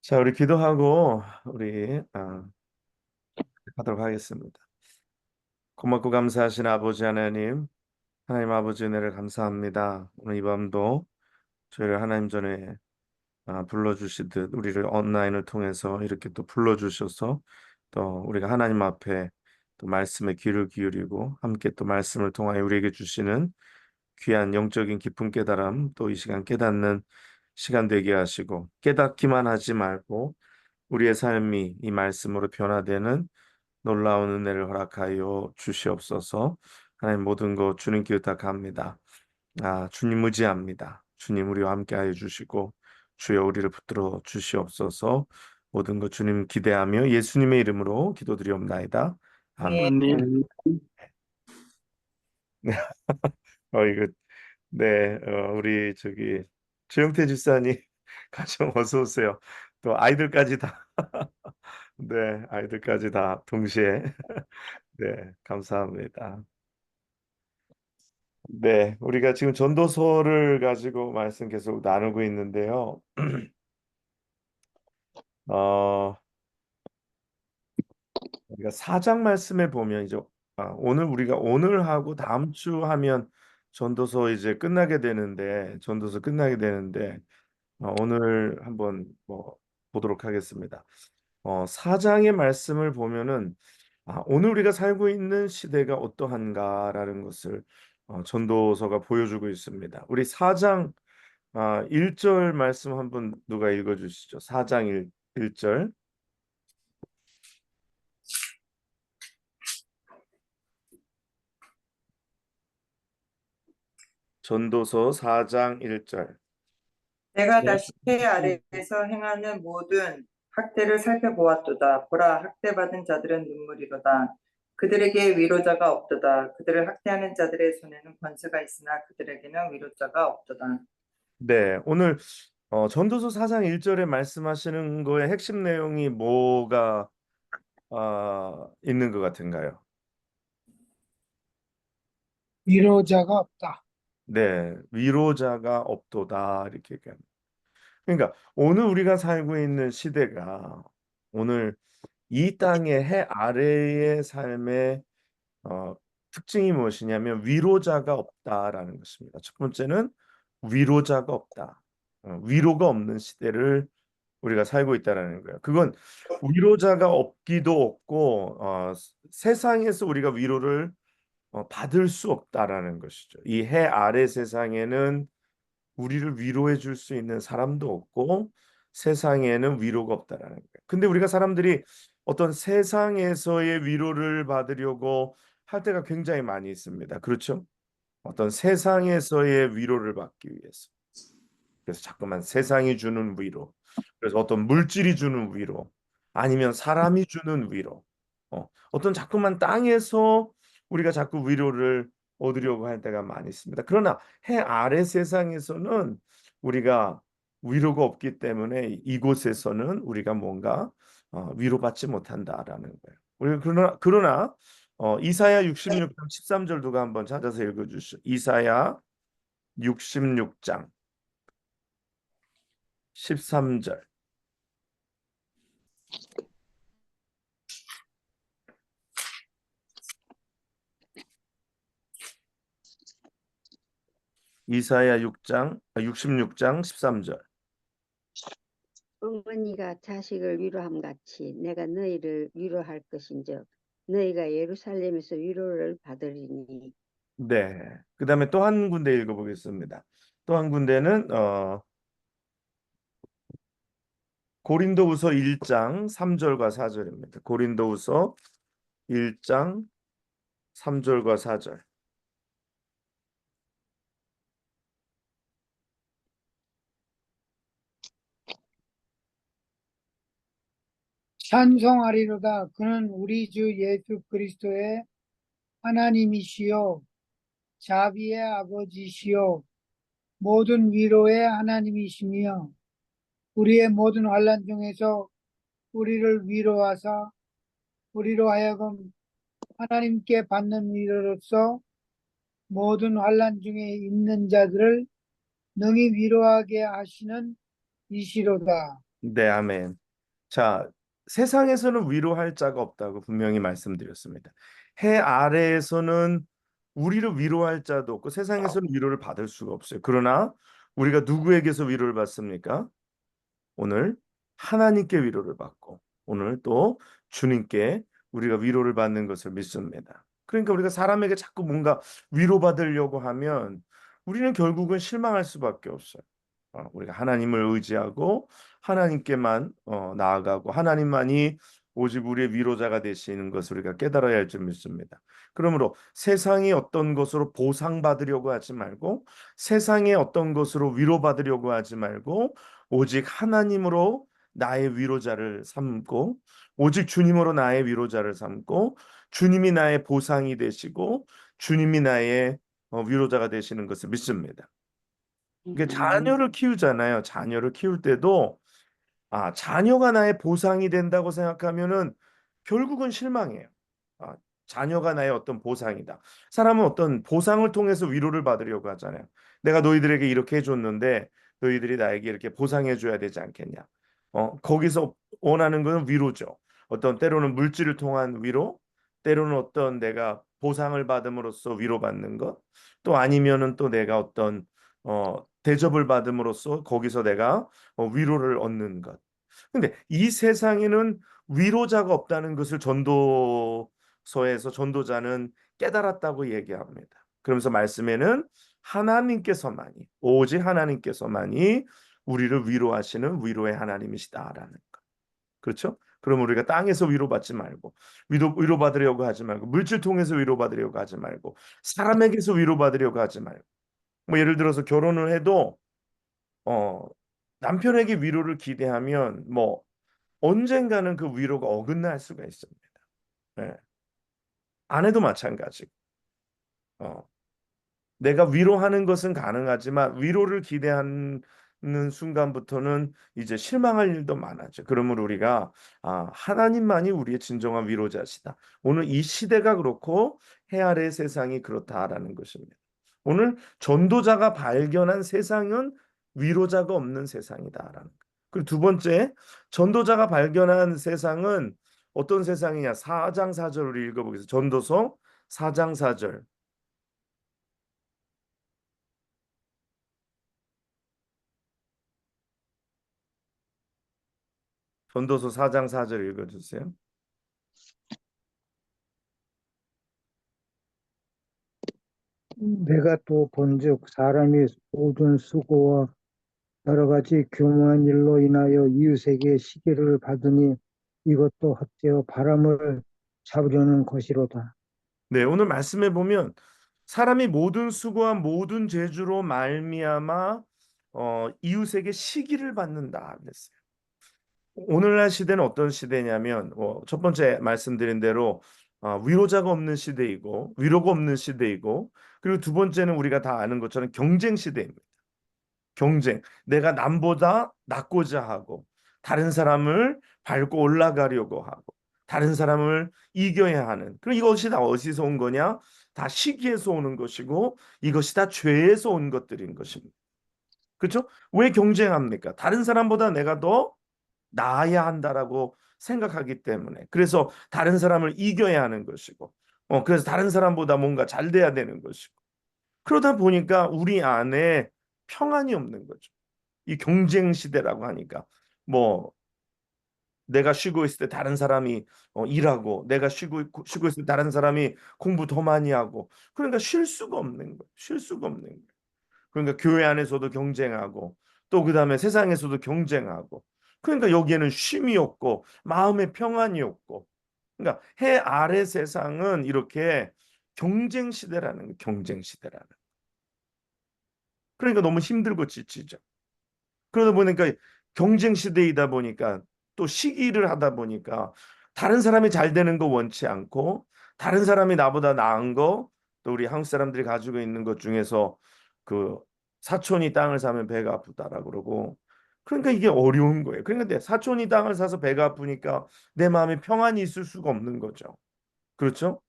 자, 우리 기도하고 우리 하도록 하겠습니다. 고맙고 감사하신 아버지 하나님, 하나님 아버지 은혜를 감사합니다. 오늘 이 밤도 저희를 하나님 전에 불러주시듯 우리를 온라인을 통해서 이렇게 또 불러주셔서 또 우리가 하나님 앞에 또 말씀에 귀를 기울이고 함께 또 말씀을 통하여 우리에게 주시는 귀한 영적인 깊은 깨달음 또 이 시간 깨닫는 시간 되게 하시고 깨닫기만 하지 말고 우리의 삶이 이 말씀으로 변화되는 놀라운 은혜를 허락하여 주시옵소서. 하나님 모든 것 주님께 의탁합니다. 주님 의지합니다. 주님 우리와 함께하여 주시고 주여 우리를 붙들어 주시옵소서. 모든 것 주님 기대하며 예수님의 이름으로 기도드리옵나이다. 아멘. 아멘. 이거 네, 우리 저기 최영태 집사님 가정 어서 오세요. 또 아이들까지 다 네, 아이들까지 다 동시에 네, 감사합니다. 네, 우리가 지금 전도서를 가지고 말씀 계속 나누고 있는데요. 어, 우리가 사장 말씀에 보면 이제 오늘 우리가 오늘 하고 다음 주 하면 전도서 이제 끝나게 되는데 전도서 끝나게 되는데 오늘 한번 뭐 보도록 하겠습니다. 사장의 말씀을 보면은 오늘 우리가 살고 있는 시대가 어떠한가라는 것을 전도서가 보여주고 있습니다. 우리 4장 1절 말씀 한번 누가 읽어주시죠? 4장 1절 전도서 4장 1절 내가 다시 해 아래에서 행하는 모든 학대를 살펴보았도다. 보라, 학대받은 자들은 눈물이로다. 그들에게 위로자가 없도다. 그들을 학대하는 자들의 손에는 권세가 있으나 그들에게는 위로자가 없도다. 네, 오늘 전도서 4장 1절에 말씀하시는 거의 핵심 내용이 뭐가 있는 것 같은가요? 위로자가 없다. 네, 위로자가 없도다 이렇게 얘기합니다. 그러니까 오늘 우리가 살고 있는 시대가 오늘 이 땅의 해 아래의 삶의 어, 특징이 무엇이냐면 위로자가 없다라는 것입니다. 첫 번째는 위로자가 없다. 위로가 없는 시대를 우리가 살고 있다라는 거예요. 그건 위로자가 없기도 없고 세상에서 우리가 위로를 받을 수 없다라는 것이죠. 이 해 아래 세상에는 우리를 위로해 줄 수 있는 사람도 없고 세상에는 위로가 없다라는 거예요. 근데 우리가 사람들이 어떤 세상에서의 위로를 받으려고 할 때가 굉장히 많이 있습니다. 그렇죠? 어떤 세상에서의 위로를 받기 위해서. 그래서 자꾸만 세상이 주는 위로, 그래서 어떤 물질이 주는 위로, 아니면 사람이 주는 위로, 어떤 자꾸만 땅에서 우리가 자꾸 위로를 얻으려고 할 때가 많이 있습니다. 그러나 해 아래 세상에서는 우리가 위로가 없기 때문에 이곳에서는 우리가 뭔가 위로받지 못한다라는 거예요. 우리 그러나 이사야 66장 13절 누가 한번 찾아서 읽어주시죠. 이사야 66장 13절. 이사야 66장 13절. 어머니가 자식을 위로함 같이 내가 너희를 위로할 것인즉 너희가 예루살렘에서 위로를 받으리니. 네. 그다음에 또 한 군데 읽어보겠습니다. 또 한 군데는 고린도후서 1장 3절과 4절입니다. 고린도후서 1장 3절과 4절. 찬송하리로다. 그는 우리 주 예수 그리스도의 하나님이시요 자비의 아버지시요 모든 위로의 하나님이시며 우리의 모든 환난 중에서 우리를 위로하사 우리로 하여금 하나님께 받는 위로로서 모든 환난 중에 있는 자들을 능히 위로하게 하시는 이시로다. 네, 아멘. 자, 세상에서는 위로할 자가 없다고 분명히 말씀드렸습니다. 해 아래에서는 우리를 위로할 자도 없고 세상에서는 위로를 받을 수가 없어요. 그러나 우리가 누구에게서 위로를 받습니까? 오늘 하나님께 위로를 받고 오늘 또 주님께 우리가 위로를 받는 것을 믿습니다. 그러니까 우리가 사람에게 자꾸 뭔가 위로받으려고 하면 우리는 결국은 실망할 수밖에 없어요. 우리가 하나님을 의지하고 하나님께만 나아가고 하나님만이 오직 우리의 위로자가 되시는 것을 우리가 깨달아야 할 줄 믿습니다. 그러므로 세상이 어떤 것으로 보상받으려고 하지 말고 세상의 어떤 것으로 위로받으려고 하지 말고 오직 하나님으로 나의 위로자를 삼고 오직 주님으로 나의 위로자를 삼고 주님이 나의 보상이 되시고 주님이 나의 위로자가 되시는 것을 믿습니다. 이게 자녀를 키우잖아요. 자녀를 키울 때도 자녀가 나의 보상이 된다고 생각하면은 결국은 실망해요. 아, 자녀가 나의 어떤 보상이다. 사람은 어떤 보상을 통해서 위로를 받으려고 하잖아요. 내가 너희들에게 이렇게 해줬는데 너희들이 나에게 이렇게 보상해 줘야 되지 않겠냐. 거기서 원하는 것은 위로죠. 어떤 때로는 물질을 통한 위로, 때로는 어떤 내가 보상을 받음으로써 위로받는 것, 또 아니면은 또 내가 어떤 대접을 받음으로써 거기서 내가 위로를 얻는 것. 근데 이 세상에는 위로자가 없다는 것을 전도서에서 전도자는 깨달았다고 얘기합니다. 그러면서 말씀에는 하나님께서만이 오직 하나님께서만이 우리를 위로하시는 위로의 하나님이시다라는 것. 그렇죠? 그럼 우리가 땅에서 위로받지 말고 위로받으려고 하지 말고 물질 통해서 위로받으려고 하지 말고 사람에게서 위로받으려고 하지 말고 뭐 예를 들어서 결혼을 해도 어 남편에게 위로를 기대하면 뭐 언젠가는 그 위로가 어긋날 수가 있습니다. 예. 아내도 마찬가지. 어, 내가 위로하는 것은 가능하지만 위로를 기대하는 순간부터는 이제 실망할 일도 많아져. 그러므로 우리가 하나님만이 우리의 진정한 위로자시다. 오늘 이 시대가 그렇고 해 아래 세상이 그렇다라는 것입니다. 오늘 전도자가 발견한 세상은 위로자가 없는 세상이다라는 것. 그리고 두 번째, 전도자가 발견한 세상은 어떤 세상이냐? 4장 4절을 읽어보겠습니다. 전도서 4장 4절. 전도서 4장 4절 읽어주세요. 내가 또 본즉 사람이 모든 수고와 여러 가지 교묘한 일로 인하여 이웃에게 시기를 받으니 이것도 헛되어 바람을 잡으려는 것이로다. 네, 오늘 말씀해 보면 사람이 모든 수고와 모든 재주로 말미암아 이웃에게 시기를 받는다 그랬어요. 오늘날 시대는 어떤 시대냐면 첫 번째 말씀드린 대로 위로자가 없는 시대이고 위로가 없는 시대이고 그리고 두 번째는 우리가 다 아는 것처럼 경쟁 시대입니다. 경쟁. 내가 남보다 낫고자 하고 다른 사람을 밟고 올라가려고 하고 다른 사람을 이겨야 하는. 그럼 이것이 다 어디서 온 거냐? 다 시기에서 오는 것이고 이것이 다 죄에서 온 것들인 것입니다. 그렇죠? 왜 경쟁합니까? 다른 사람보다 내가 더 나아야 한다라고 생각하기 때문에. 그래서 다른 사람을 이겨야 하는 것이고 그래서 다른 사람보다 뭔가 잘 돼야 되는 것이고 그러다 보니까 우리 안에 평안이 없는 거죠. 이 경쟁 시대라고 하니까 뭐 내가 쉬고 있을 때 다른 사람이 일하고 내가 쉬고 있을 때 다른 사람이 공부 더 많이 하고 그러니까 쉴 수가 없는 거예요. 쉴 수가 없는 거예요. 그러니까 교회 안에서도 경쟁하고 또 그다음에 세상에서도 경쟁하고 그러니까 여기에는 쉼이 없고 마음의 평안이 없고 그러니까 해 아래 세상은 이렇게 경쟁 시대라는 거예요. 경쟁 시대라는. 그러니까 너무 힘들고 지치죠. 그러다 보니까 경쟁 시대이다 보니까 또 시기를 하다 보니까 다른 사람이 잘 되는 거 원치 않고 다른 사람이 나보다 나은 거 또 우리 한국 사람들이 가지고 있는 것 중에서 그 사촌이 땅을 사면 배가 아프다라고 그러고 그러니까 이게 어려운 거예요. 그러니까 내 사촌이 땅을 사서 배가 아프니까 내 마음에 평안이 있을 수가 없는 거죠. 그렇죠?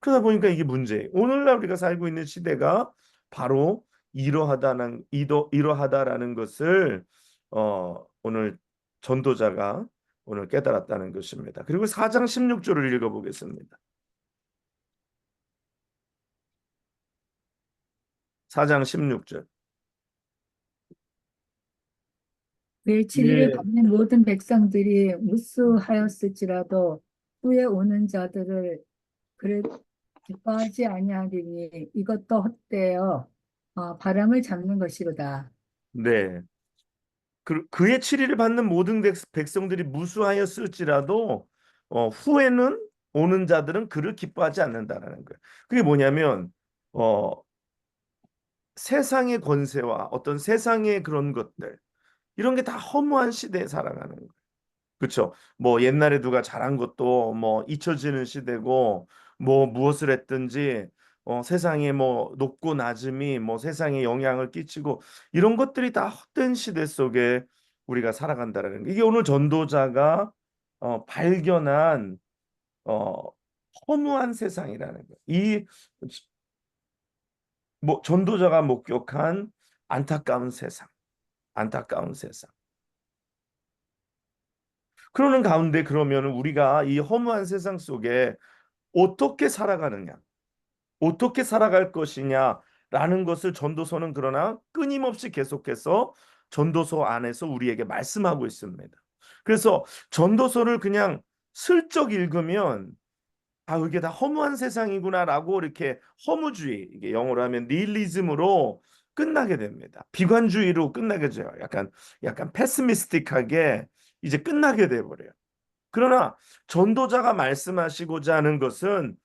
그러다 보니까 이게 문제예요. 오늘날 우리가 살고 있는 시대가 바로 이러하다라는 것을 오늘 전도자가 오늘 깨달았다는 것입니다. 그리고 4장 16절을 읽어보겠습니다. 4장 16절. 그의 치리를 예, 받는 모든 백성들이 무수하였을지라도 후에 오는 자들을 그래 기뻐하지 아니하리니 이것도 헛되어 바람을 잡는 것이로다. 네. 그의 치리를 받는 모든 백성들이 무수하였을지라도 후에는 오는 자들은 그를 기뻐하지 않는다라는 거예요. 그게 뭐냐면 어, 세상의 권세와 어떤 세상의 그런 것들 이런 게 다 허무한 시대에 살아가는 거예요. 그렇죠. 뭐 옛날에 누가 잘한 것도 뭐 잊혀지는 시대고 뭐 무엇을 했든지 세상에 뭐 높고 낮음이 뭐 세상에 영향을 끼치고 이런 것들이 다 헛된 시대 속에 우리가 살아간다라는 게 이게 오늘 전도자가 발견한 어, 허무한 세상이라는 거예요. 이 뭐 전도자가 목격한 안타까운 세상, 안타까운 세상. 그러는 가운데 그러면 우리가 이 허무한 세상 속에 어떻게 살아가느냐, 어떻게 살아갈 것이냐라는 것을 전도서는 그러나 끊임없이 계속해서 전도서 안에서 우리에게 말씀하고 있습니다. 그래서 전도서를 그냥 슬쩍 읽으면 이게 다 허무한 세상이구나라고 이렇게 허무주의, 이게 영어로 하면 니힐리즘으로 끝나게 됩니다. 비관주의로 끝나게 돼요. 약간 패스미스틱하게 이제 끝나게 돼 버려요. 그러나 전도자가 말씀하시고자 하는 것은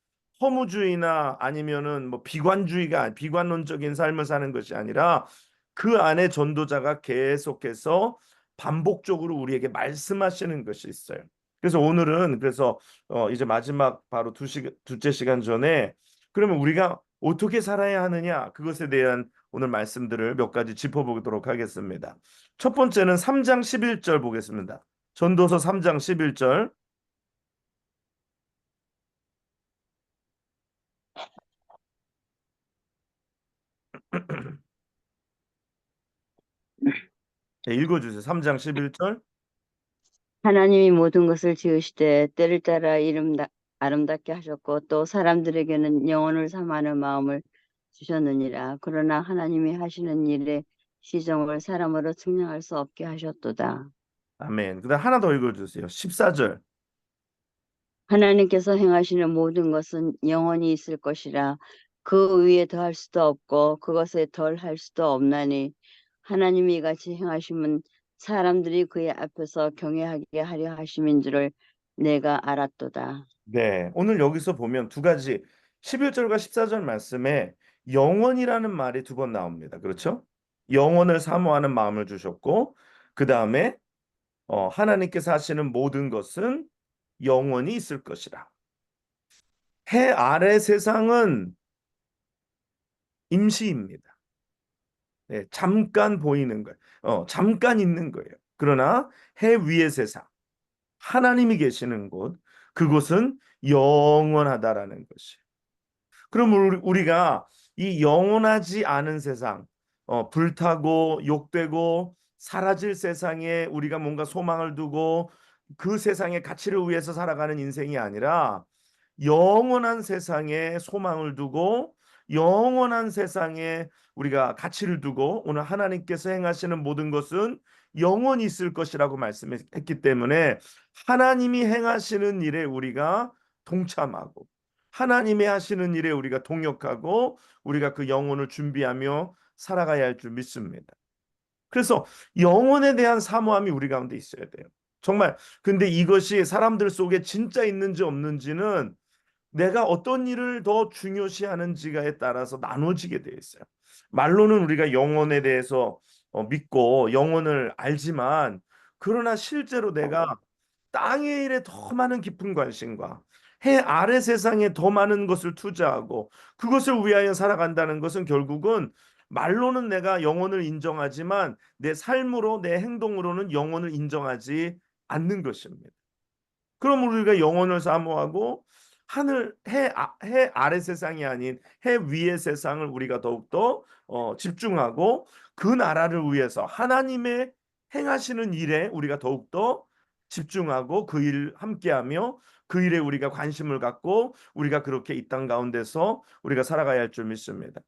허무주의나 아니면은 뭐 비관주의가 비관론적인 삶을 사는 것이 아니라 그 안에 전도자가 계속해서 반복적으로 우리에게 말씀하시는 것이 있어요. 그래서 오늘은 이제 마지막 바로 둘째 시간 전에 그러면 우리가 어떻게 살아야 하느냐 그것에 대한 오늘 말씀들을 몇 가지 짚어보도록 하겠습니다. 첫 번째는 3장 11절 보겠습니다. 전도서 3장 11절. 네, 읽어주세요. 3장 11절. 하나님이 모든 것을 지으시되 때를 따라 아름답게 하셨고 또 사람들에게는 영혼을 삼하는 마음을 주셨느니라. 그러나 하나님이 하시는 일의 시정을 사람으로 측량할 수 없게 하셨도다. 아멘. 그다음 하나 더 읽어주세요. 14절. 하나님께서 행하시는 모든 것은 영원히 있을 것이라. 그 위에 더할 수도 없고 그것에 덜할 수도 없나니 하나님이 이같이 행하심은 사람들이 그의 앞에서 경외하게 하려 하심인 줄을 내가 알았도다. 네, 오늘 여기서 보면 두 가지 11절과 14절 말씀에 영원이라는 말이 두 번 나옵니다. 그렇죠? 영원을 사모하는 마음을 주셨고 그 다음에 하나님께서 하시는 모든 것은 영원히 있을 것이라. 해 아래 세상은 임시입니다. 네, 잠깐 보이는 거예요. 잠깐 있는 거예요. 그러나 해 위의 세상, 하나님이 계시는 곳, 그곳은 영원하다라는 것이. 그럼 우리가 이 영원하지 않은 세상, 불타고 욕되고 사라질 세상에 우리가 뭔가 소망을 두고 그 세상의 가치를 위해서 살아가는 인생이 아니라 영원한 세상에 소망을 두고 영원한 세상에 우리가 가치를 두고 오늘 하나님께서 행하시는 모든 것은 영원히 있을 것이라고 말씀했기 때문에 하나님이 행하시는 일에 우리가 동참하고 하나님이 하시는 일에 우리가 동역하고 우리가 그 영혼을 준비하며 살아가야 할 줄 믿습니다. 그래서 영혼에 대한 사모함이 우리 가운데 있어야 돼요. 정말 근데 이것이 사람들 속에 진짜 있는지 없는지는 내가 어떤 일을 더 중요시하는지가에 따라서 나눠지게 되어 있어요. 말로는 우리가 영혼에 대해서 믿고 영혼을 알지만 그러나 실제로 내가 땅의 일에 더 많은 깊은 관심과 해 아래 세상에 더 많은 것을 투자하고 그것을 위하여 살아간다는 것은 결국은 말로는 내가 영혼을 인정하지만 내 삶으로 내 행동으로는 영혼을 인정하지 않는 것입니다. 그럼 우리가 영혼을 사모하고 해 아래 세상이 아닌 해 위의 세상을 우리가 더욱더 집중하고 그 나라를 위해서 하나님의 행하시는 일에 우리가 더욱더 집중하고 그 일 함께하며 그 일에 우리가 관심을 갖고 우리가 그렇게 이 땅 가운데서 우리가 살아가야 할 줄 믿습니다.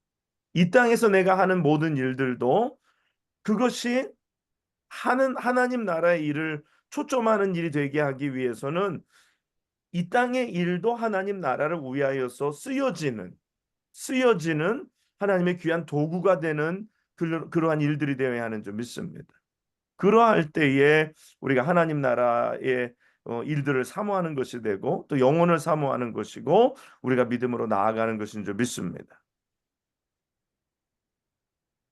이 땅에서 내가 하는 모든 일들도 그것이 하나님 나라의 일을 초점하는 일이 되게 하기 위해서는 이 땅의 일도 하나님 나라를 위하여서 쓰여지는 하나님의 귀한 도구가 되는 그러한 일들이 되어야 하는 줄 믿습니다. 그러할 때에 우리가 하나님 나라의 일들을 사모하는 것이 되고 또 영혼을 사모하는 것이고 우리가 믿음으로 나아가는 것인 줄 믿습니다.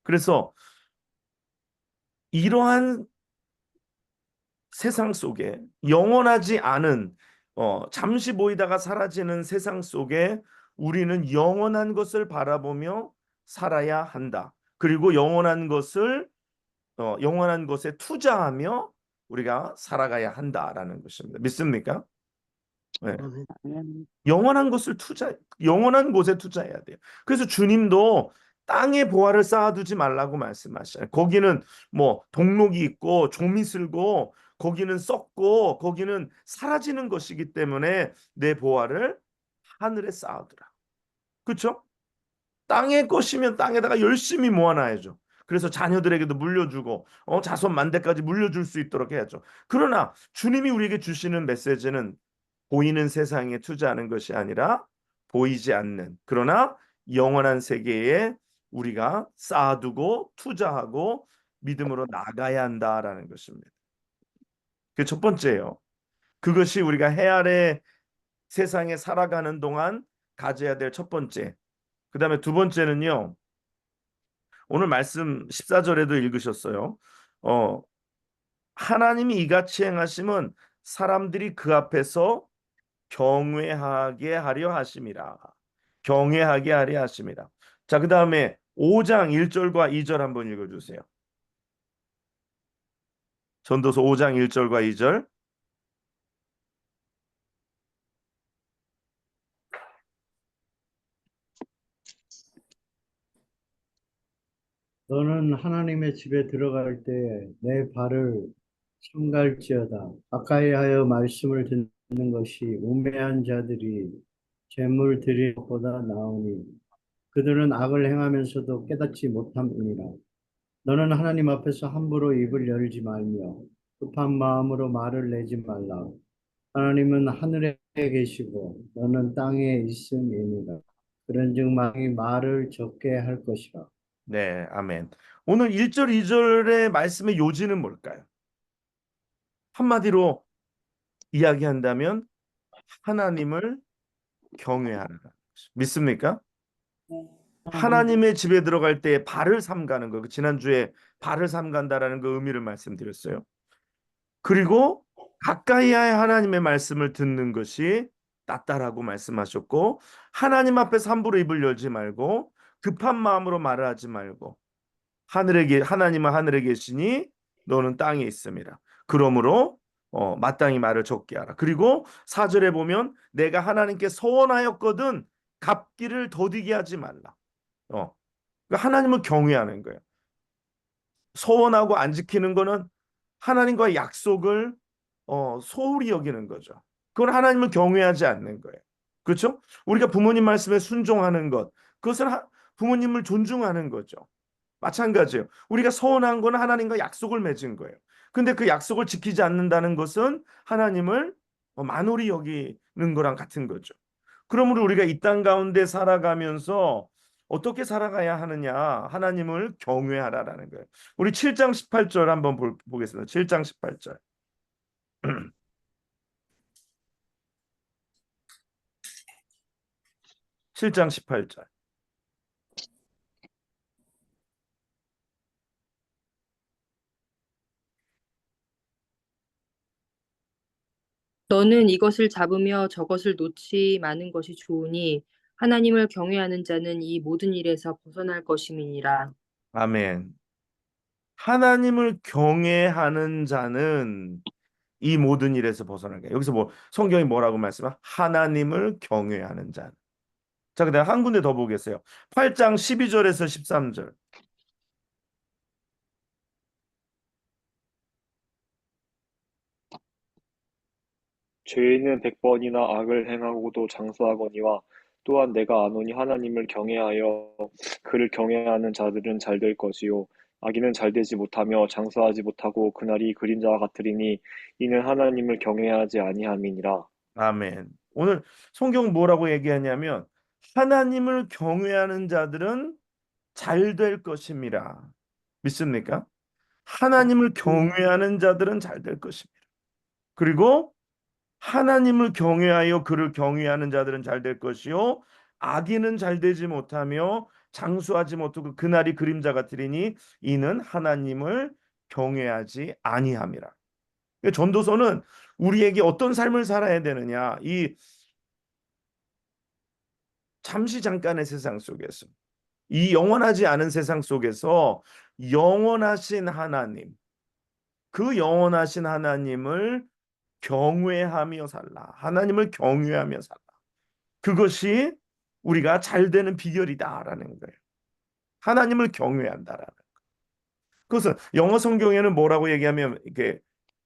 그래서 이러한 세상 속에 영원하지 않은 잠시 보이다가 사라지는 세상 속에 우리는 영원한 것을 바라보며 살아야 한다. 그리고 영원한 것에 투자하며 우리가 살아가야 한다라는 것입니다. 믿습니까? 네. 영원한 곳에 투자해야 돼요. 그래서 주님도 땅에 보화를 쌓아두지 말라고 말씀하시잖아요. 거기는 뭐 동록이 있고 좀이 슬고 거기는 썩고 거기는 사라지는 것이기 때문에 내 보화를 하늘에 쌓아두라. 그렇죠? 땅의 것이면 땅에다가 열심히 모아놔야죠. 그래서 자녀들에게도 물려주고 자손 만대까지 물려줄 수 있도록 해야죠. 그러나 주님이 우리에게 주시는 메시지는 보이는 세상에 투자하는 것이 아니라 보이지 않는 그러나 영원한 세계에 우리가 쌓아두고 투자하고 믿음으로 나가야 한다라는 것입니다. 그 첫 번째예요. 그것이 우리가 해 아래 세상에 살아가는 동안 가져야 될 첫 번째. 그 다음에 두 번째는요. 오늘 말씀 14절에도 읽으셨어요. 하나님이 이같이 행하심은 사람들이 그 앞에서 경외하게 하려 하심이라. 경외하게 하려 하심이라. 자, 그 다음에 5장 1절과 2절 한번 읽어주세요. 전도서 5장 1절과 2절. 너는 하나님의 집에 들어갈 때 내 발을 삼갈지어다. 가까이 하여 말씀을 듣는 것이 우매한 자들이 재물 드리는 것보다 나으니 그들은 악을 행하면서도 깨닫지 못함이니라. 너는 하나님 앞에서 함부로 입을 열지 말며 급한 마음으로 말을 내지 말라. 하나님은 하늘에 계시고 너는 땅에 있음이니라. 그런즉 만이 말을 적게 할 것이라. 네, 아멘. 오늘 1절, 2절의 말씀의 요지는 뭘까요? 한마디로 이야기한다면 하나님을 경외하라. 믿습니까? 하나님의 집에 들어갈 때 발을 삼가는 거. 지난주에 발을 삼간다라는 그 의미를 말씀드렸어요. 그리고 가까이 하여 하나님의 말씀을 듣는 것이 낫다라고 말씀하셨고 하나님 앞에서 함부로 입을 열지 말고 급한 마음으로 말을 하지 말고 하나님은 하늘에 계시니 너는 땅에 있음이라. 그러므로 마땅히 말을 적게 하라. 그리고 4절에 보면 내가 하나님께 서원하였거든 갚기를 더디게 하지 말라. 그러니까 하나님을 경외하는 거예요. 서원하고 안 지키는 거는 하나님과의 약속을 소홀히 여기는 거죠. 그건 하나님을 경외하지 않는 거예요. 그렇죠? 우리가 부모님 말씀에 순종하는 것, 그것은 부모님을 존중하는 거죠. 마찬가지예요. 우리가 서운한 거는 하나님과 약속을 맺은 거예요. 근데 그 약속을 지키지 않는다는 것은 하나님을 만홀히 여기는 거랑 같은 거죠. 그러므로 우리가 이 땅 가운데 살아가면서 어떻게 살아가야 하느냐? 하나님을 경외하라라는 거예요. 우리 7장 18절 한번 보겠습니다. 7장 18절. 7장 18절. 너는 이것을 잡으며 저것을 놓지 마는 것이 좋으니 하나님을 경외하는 자는 이 모든 일에서 벗어날 것임이니라. 아멘. 하나님을 경외하는 자는 이 모든 일에서 벗어날 거예요. 여기서 성경이 뭐라고 말씀하? 하나님을 경외하는 자. 자, 그다음 한 군데 더 보겠어요. 8장 12절에서 13절. 죄인은 100번이나 악을 행하고도 장수하거니와 또한 내가 아노니 하나님을 경외하여 그를 경외하는 자들은 잘 될 것이요 악인은 잘 되지 못하며 장수하지 못하고 그날이 그림자와 같으리니 이는 하나님을 경외하지 아니함이니라. 아멘. 오늘 성경 뭐라고 얘기하냐면 하나님을 경외하는 자들은 잘 될 것임이라. 믿습니까? 하나님을 경외하는 자들은 잘 될 것입니다. 그리고 하나님을 경외하여 그를 경외하는 자들은 잘 될 것이요 악인은 잘 되지 못하며 장수하지 못하고 그날이 그림자 같으리니 이는 하나님을 경외하지 아니함이라. 그러니까 전도서는 우리에게 어떤 삶을 살아야 되느냐, 이 잠시 잠깐의 세상 속에서, 이 영원하지 않은 세상 속에서 영원하신 하나님, 그 영원하신 하나님을 경외하며 살라. 하나님을 경외하며 살라. 그것이 우리가 잘 되는 비결이다라는 거예요. 하나님을 경외한다라는. 그것은 영어 성경에는 뭐라고 얘기하면 이게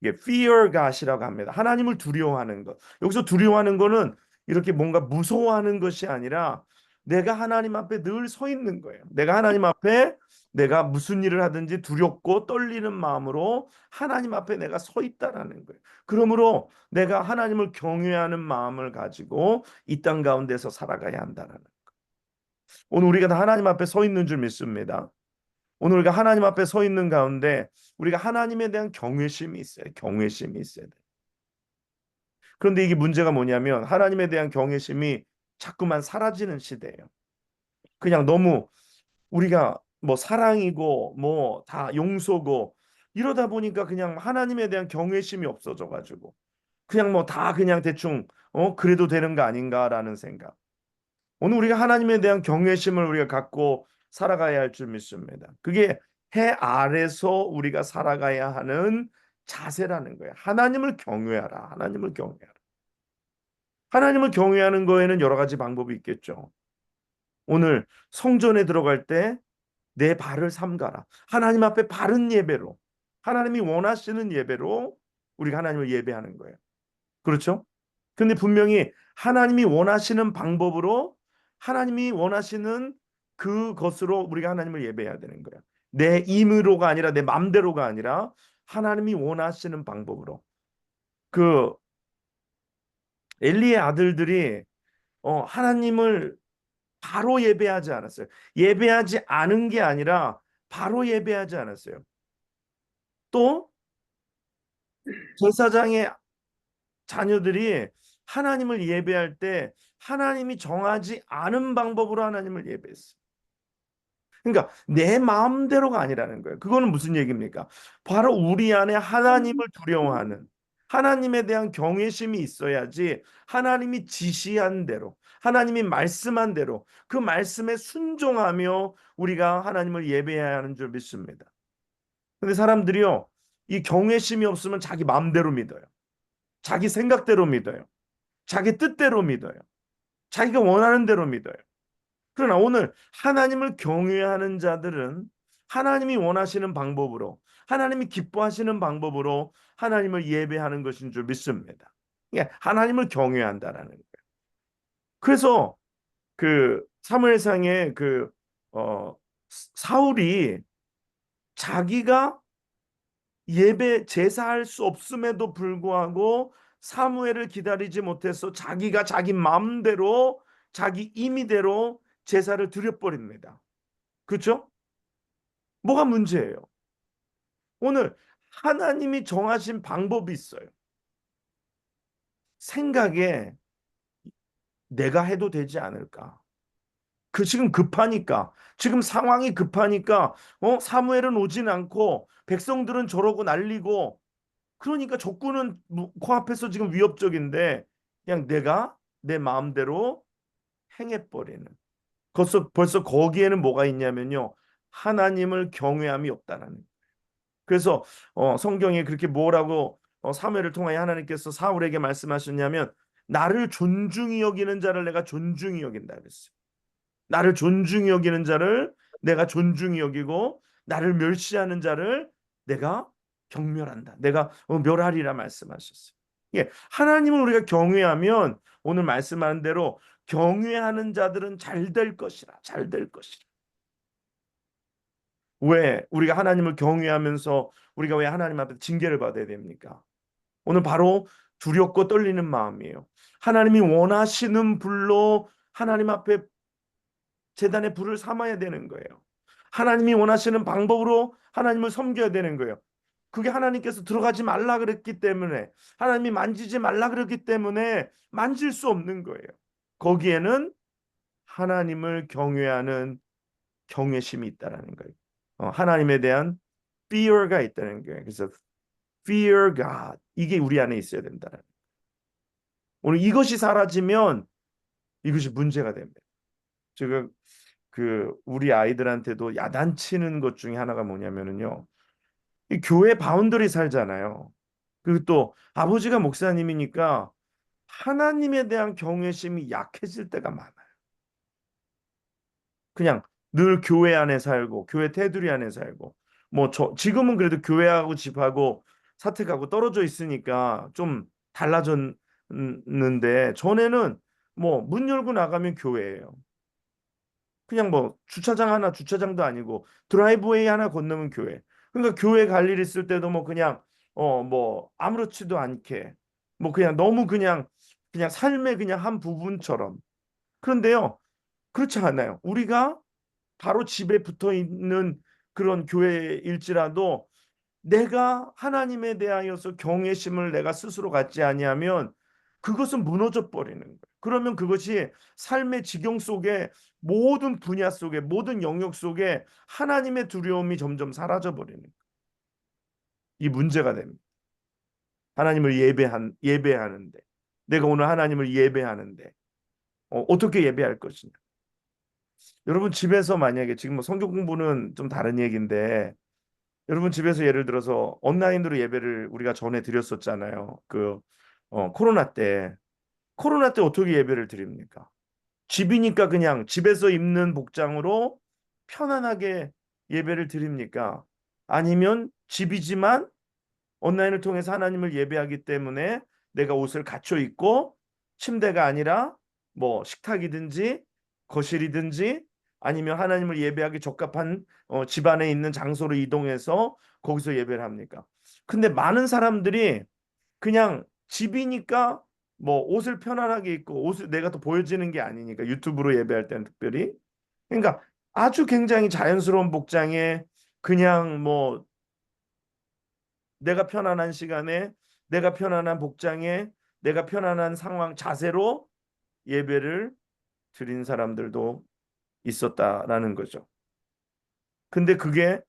fear God이라고 합니다. 하나님을 두려워하는 것. 여기서 두려워하는 거는 이렇게 뭔가 무서워하는 것이 아니라 내가 하나님 앞에 늘 서 있는 거예요. 내가 하나님 앞에 내가 무슨 일을 하든지 두렵고 떨리는 마음으로 하나님 앞에 내가 서 있다라는 거예요. 그러므로 내가 하나님을 경외하는 마음을 가지고 이 땅 가운데서 살아가야 한다라는 거예요. 오늘 우리가 다 하나님 앞에 서 있는 줄 믿습니다. 오늘 우리가 하나님 앞에 서 있는 가운데 우리가 하나님에 대한 경외심이 있어요. 경외심이 있어야 돼. 그런데 이게 문제가 뭐냐면 하나님에 대한 경외심이 자꾸만 사라지는 시대예요. 그냥 너무 우리가 뭐 사랑이고 뭐 다 용서고 이러다 보니까 그냥 하나님에 대한 경외심이 없어져 가지고 그냥 뭐 다 그냥 대충 그래도 되는 거 아닌가라는 생각. 오늘 우리가 하나님에 대한 경외심을 우리가 갖고 살아가야 할 줄 믿습니다. 그게 해 아래서 우리가 살아가야 하는 자세라는 거예요. 하나님을 경외하라. 하나님을 경외하라. 하나님을 경외하는 거에는 여러 가지 방법이 있겠죠. 오늘 성전에 들어갈 때 내 발을 삼가라. 하나님 앞에 바른 예배로, 하나님이 원하시는 예배로 우리가 하나님을 예배하는 거예요. 그렇죠? 근데 분명히 하나님이 원하시는 방법으로 하나님이 원하시는 그것으로 우리가 하나님을 예배해야 되는 거예요. 내 힘으로가 아니라 내 맘대로가 아니라 하나님이 원하시는 방법으로. 그 엘리의 아들들이 하나님을 바로 예배하지 않았어요. 예배하지 않은 게 아니라 바로 예배하지 않았어요. 또 제사장의 자녀들이 하나님을 예배할 때 하나님이 정하지 않은 방법으로 하나님을 예배했어요. 그러니까 내 마음대로가 아니라는 거예요. 그거는 무슨 얘기입니까? 바로 우리 안에 하나님을 두려워하는 하나님에 대한 경외심이 있어야지 하나님이 지시한 대로 하나님이 말씀한 대로 그 말씀에 순종하며 우리가 하나님을 예배해야 하는 줄 믿습니다. 근데 사람들이요, 이 경외심이 없으면 자기 마음대로 믿어요. 자기 생각대로 믿어요. 자기 뜻대로 믿어요. 자기가 원하는 대로 믿어요. 그러나 오늘 하나님을 경외하는 자들은 하나님이 원하시는 방법으로 하나님이 기뻐하시는 방법으로 하나님을 예배하는 것인 줄 믿습니다. 하나님을 경외한다라는 거예요. 그래서 그 사무엘상의 사울이 자기가 예배 제사할 수 없음에도 불구하고 사무엘을 기다리지 못해서 자기가 자기 마음대로 자기 임의대로 제사를 드려버립니다. 그렇죠? 뭐가 문제예요? 오늘 하나님이 정하신 방법이 있어요. 생각에 내가 해도 되지 않을까? 지금 급하니까, 지금 상황이 급하니까 사무엘은 오진 않고 백성들은 저러고 난리고 그러니까 적군은 코앞에서 지금 위협적인데 그냥 내가 내 마음대로 행해버리는. 벌써 거기에는 뭐가 있냐면요. 하나님을 경외함이 없다는 거예요. 그래서 성경에 그렇게 뭐라고 사무엘을 통하여 하나님께서 사울에게 말씀하셨냐면 나를 존중히 여기는 자를 내가 존중히 여긴다 그랬어요. 나를 존중히 여기는 자를 내가 존중히 여기고 나를 멸시하는 자를 내가 경멸한다. 내가 멸하리라 말씀하셨어요. 예, 하나님을 우리가 경외하면 오늘 말씀하는 대로 경외하는 자들은 잘 될 것이라, 잘 될 것이라. 왜 우리가 하나님을 경외하면서 우리가 왜 하나님 앞에 징계를 받아야 됩니까? 오늘 바로 두렵고 떨리는 마음이에요. 하나님이 원하시는 불로 하나님 앞에 제단의 불을 삼아야 되는 거예요. 하나님이 원하시는 방법으로 하나님을 섬겨야 되는 거예요. 그게 하나님께서 들어가지 말라 그랬기 때문에, 하나님이 만지지 말라 그랬기 때문에 만질 수 없는 거예요. 거기에는 하나님을 경외하는 경외심이 있다라는 거예요. 하나님에 대한 fear가 있다는 거예요. 그래서 fear God, 이게 우리 안에 있어야 된다는 거예요. 오늘 이것이 사라지면 이것이 문제가 됩니다. 지금 우리 아이들한테도 야단치는 것 중에 하나가 뭐냐면은요, 이 교회 바운더리 살잖아요. 그리고 또 아버지가 목사님이니까 하나님에 대한 경외심이 약해질 때가 많아요. 그냥 늘 교회 안에 살고 교회 테두리 안에 살고, 뭐 지금은 그래도 교회하고 집하고 사택하고 떨어져 있으니까 좀 달라졌는데, 전에는 뭐 문 열고 나가면 교회예요. 그냥 뭐 주차장 하나, 주차장도 아니고 드라이브웨이 하나 건너면 교회. 그러니까 교회 갈 일 있을 때도 뭐 그냥 뭐 아무렇지도 않게, 뭐 그냥 너무 그냥 삶의 그냥 한 부분처럼. 그런데요, 그렇지 않아요. 우리가 바로 집에 붙어 있는 그런 교회일지라도 내가 하나님에 대하여서 경외심을 내가 스스로 갖지 아니하면 그것은 무너져 버리는 거예요. 그러면 그것이 삶의 지경 속에, 모든 분야 속에, 모든 영역 속에 하나님의 두려움이 점점 사라져 버리는 거예요. 이 문제가 됩니다. 하나님을 예배하는데, 내가 오늘 하나님을 예배하는데 어떻게 예배할 것이냐. 여러분 집에서 만약에, 지금 뭐 성경 공부는 좀 다른 얘기인데, 여러분 집에서 예를 들어서 온라인으로 예배를 우리가 전에 드렸었잖아요. 코로나 때 어떻게 예배를 드립니까? 집이니까 그냥 집에서 입는 복장으로 편안하게 예배를 드립니까? 아니면 집이지만 온라인을 통해서 하나님을 예배하기 때문에 내가 옷을 갖춰 입고 침대가 아니라 뭐 식탁이든지 거실이든지, 아니면 하나님을 예배하기 적합한 집 안에 있는 장소로 이동해서 거기서 예배를 합니까? 근데 많은 사람들이 그냥 집이니까 뭐 옷을 편안하게 입고, 옷을 내가 더 보여지는 게 아니니까, 유튜브로 예배할 때는 특별히, 그러니까 아주 굉장히 자연스러운 복장에 그냥 뭐 내가 편안한 시간에, 내가 편안한 복장에, 내가 편안한 상황 자세로 예배를 드린 사람들도 있었다라는 거죠. 근데 그게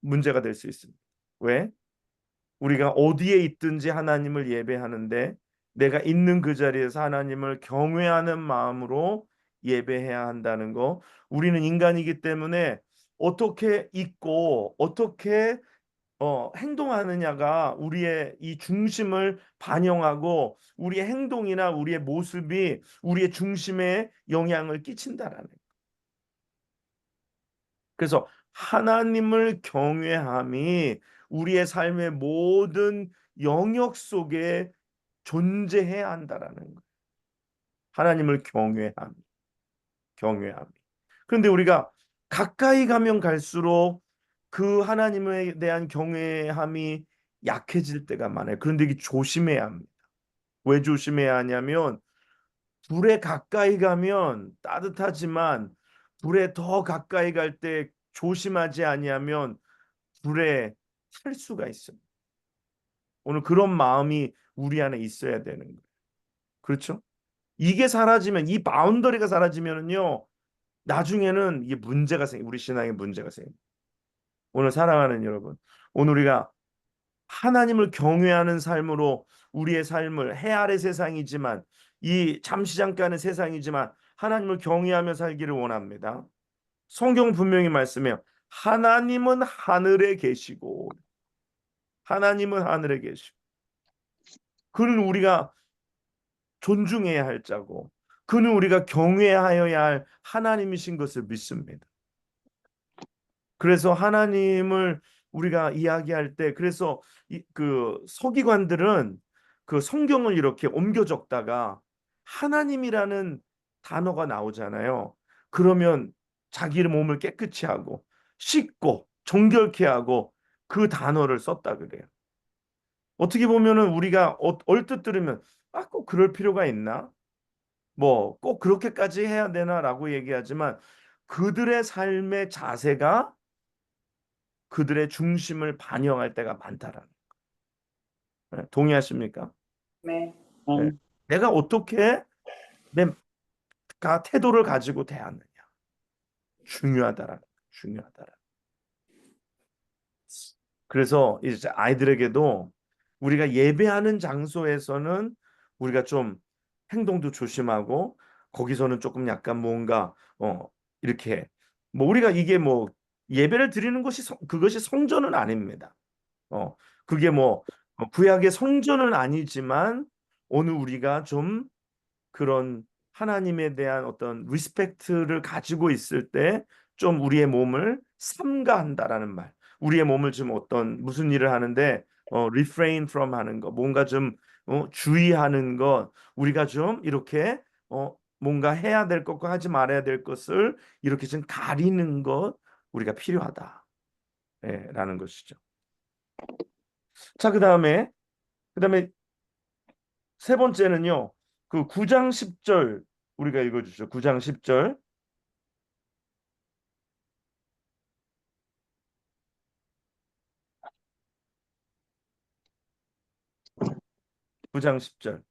문제가 될 수 있습니다. 왜? 우리가 어디에 있든지 하나님을 예배하는데 내가 있는 그 자리에서 하나님을 경외하는 마음으로 예배해야 한다는 거. 우리는 인간이기 때문에 어떻게 있고 어떻게 행동하느냐가 우리의 이 중심을 반영하고, 우리의 행동이나 우리의 모습이 우리의 중심에 영향을 끼친다라는 거예요. 그래서 하나님을 경외함이 우리의 삶의 모든 영역 속에 존재해야 한다라는 거예요. 하나님을 경외함이. 그런데 우리가 가까이 가면 갈수록 그 하나님에 대한 경외함이 약해질 때가 많아요. 그런데 이게 조심해야 합니다. 왜 조심해야 하냐면, 불에 가까이 가면 따뜻하지만 불에 더 가까이 갈 때 조심하지 아니하면 불에 탈 수가 있습니다. 오늘 그런 마음이 우리 안에 있어야 되는 거예요. 그렇죠? 이게 사라지면, 이 바운더리가 사라지면은요, 나중에는 이게 우리 신앙에 문제가 생깁니다. 오늘 사랑하는 여러분, 오늘 우리가 하나님을 경외하는 삶으로 우리의 삶을, 해 아래 세상이지만, 이 잠시 잠깐의 세상이지만 하나님을 경외하며 살기를 원합니다. 성경 분명히 말씀해요. 하나님은 하늘에 계시고, 하나님은 하늘에 계시고, 그는 우리가 존중해야 할 자고, 그는 우리가 경외하여야 할 하나님이신 것을 믿습니다. 그래서 하나님을 우리가 이야기할 때, 그래서 그 서기관들은 그 성경을 이렇게 옮겨 적다가 하나님이라는 단어가 나오잖아요. 그러면 자기의 몸을 깨끗이 하고 씻고 정결케 하고 그 단어를 썼다 그래요. 어떻게 보면은 우리가 얼뜻 들으면 꼭 그럴 필요가 있나? 뭐 꼭 그렇게까지 해야 되나라고 얘기하지만 그들의 삶의 자세가 그들의 중심을 반영할 때가 많다라는. 동의하십니까? 네. 네. 내가 어떻게 내 태도를 가지고 대하느냐. 중요하다라. 그래서 이제 아이들에게도 우리가 예배하는 장소에서는 우리가 좀 행동도 조심하고 거기서는 조금 약간 뭔가 이렇게 뭐 우리가 이게 뭐 예배를 드리는 것이 그것이 성전은 아닙니다. 그게 뭐 구약의 성전은 아니지만 오늘 우리가 좀 그런 하나님에 대한 어떤 리스펙트를 가지고 있을 때 좀 우리의 몸을 삼가한다라는 말. 우리의 몸을 좀 어떤 무슨 일을 하는데 refrain from 하는 거, 뭔가 좀 주의하는 것, 우리가 좀 이렇게 뭔가 해야 될 것과 하지 말아야 될 것을 이렇게 좀 가리는 것 우리가 필요하다. 라는 것이죠. 자, 그다음에 세 번째는요. 그 9장 10절 우리가 읽어주죠. 9장 10절. 9장 10절.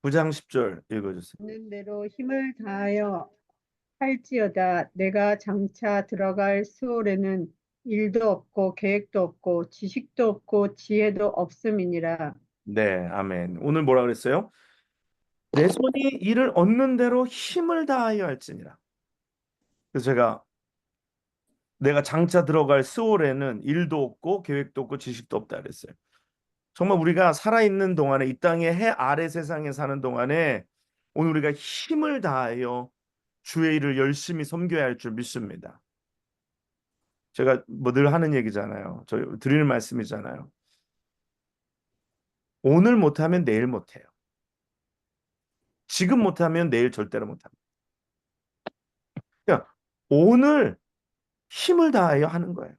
9장 10절 읽어주세요. 있는 대로 힘을 다하여 할지어다. 내가 장차 들어갈 수월에는 일도 없고 계획도 없고 지식도 없고 지혜도 없음이니라. 네, 아멘. 오늘 뭐라 그랬어요? 내 손이 이를 얻는 대로 힘을 다하여 할지니라. 그래서 내가 장차 들어갈 스올에는 일도 없고 계획도 없고 지식도 없다 그랬어요. 정말 우리가 살아있는 동안에 이 땅의 해 아래 세상에 사는 동안에 오늘 우리가 힘을 다하여 주의 일을 열심히 섬겨야 할 줄 믿습니다. 제가 뭐 늘 하는 얘기잖아요. 저 드리는 말씀이잖아요. 오늘 못하면 내일 못해요. 지금 못하면 내일 절대로 못합니다. 그냥 오늘 힘을 다하여 하는 거예요.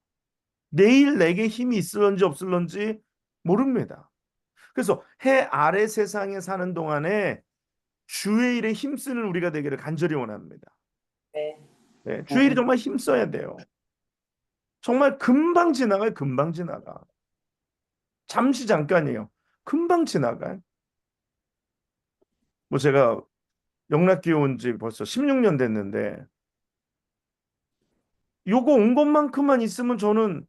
내일 내게 힘이 있을런지 없을런지 모릅니다. 그래서 해 아래 세상에 사는 동안에 주의 일에 힘쓰는 우리가 되기를 간절히 원합니다. 네. 네, 주의 일이 정말 힘써야 돼요. 정말 금방 지나가요. 금방 지나가. 잠시 잠깐이에요. 금방 지나가요. 뭐 제가 영락교회 온 지 벌써 16년 됐는데 요거 온 것만큼만 있으면 저는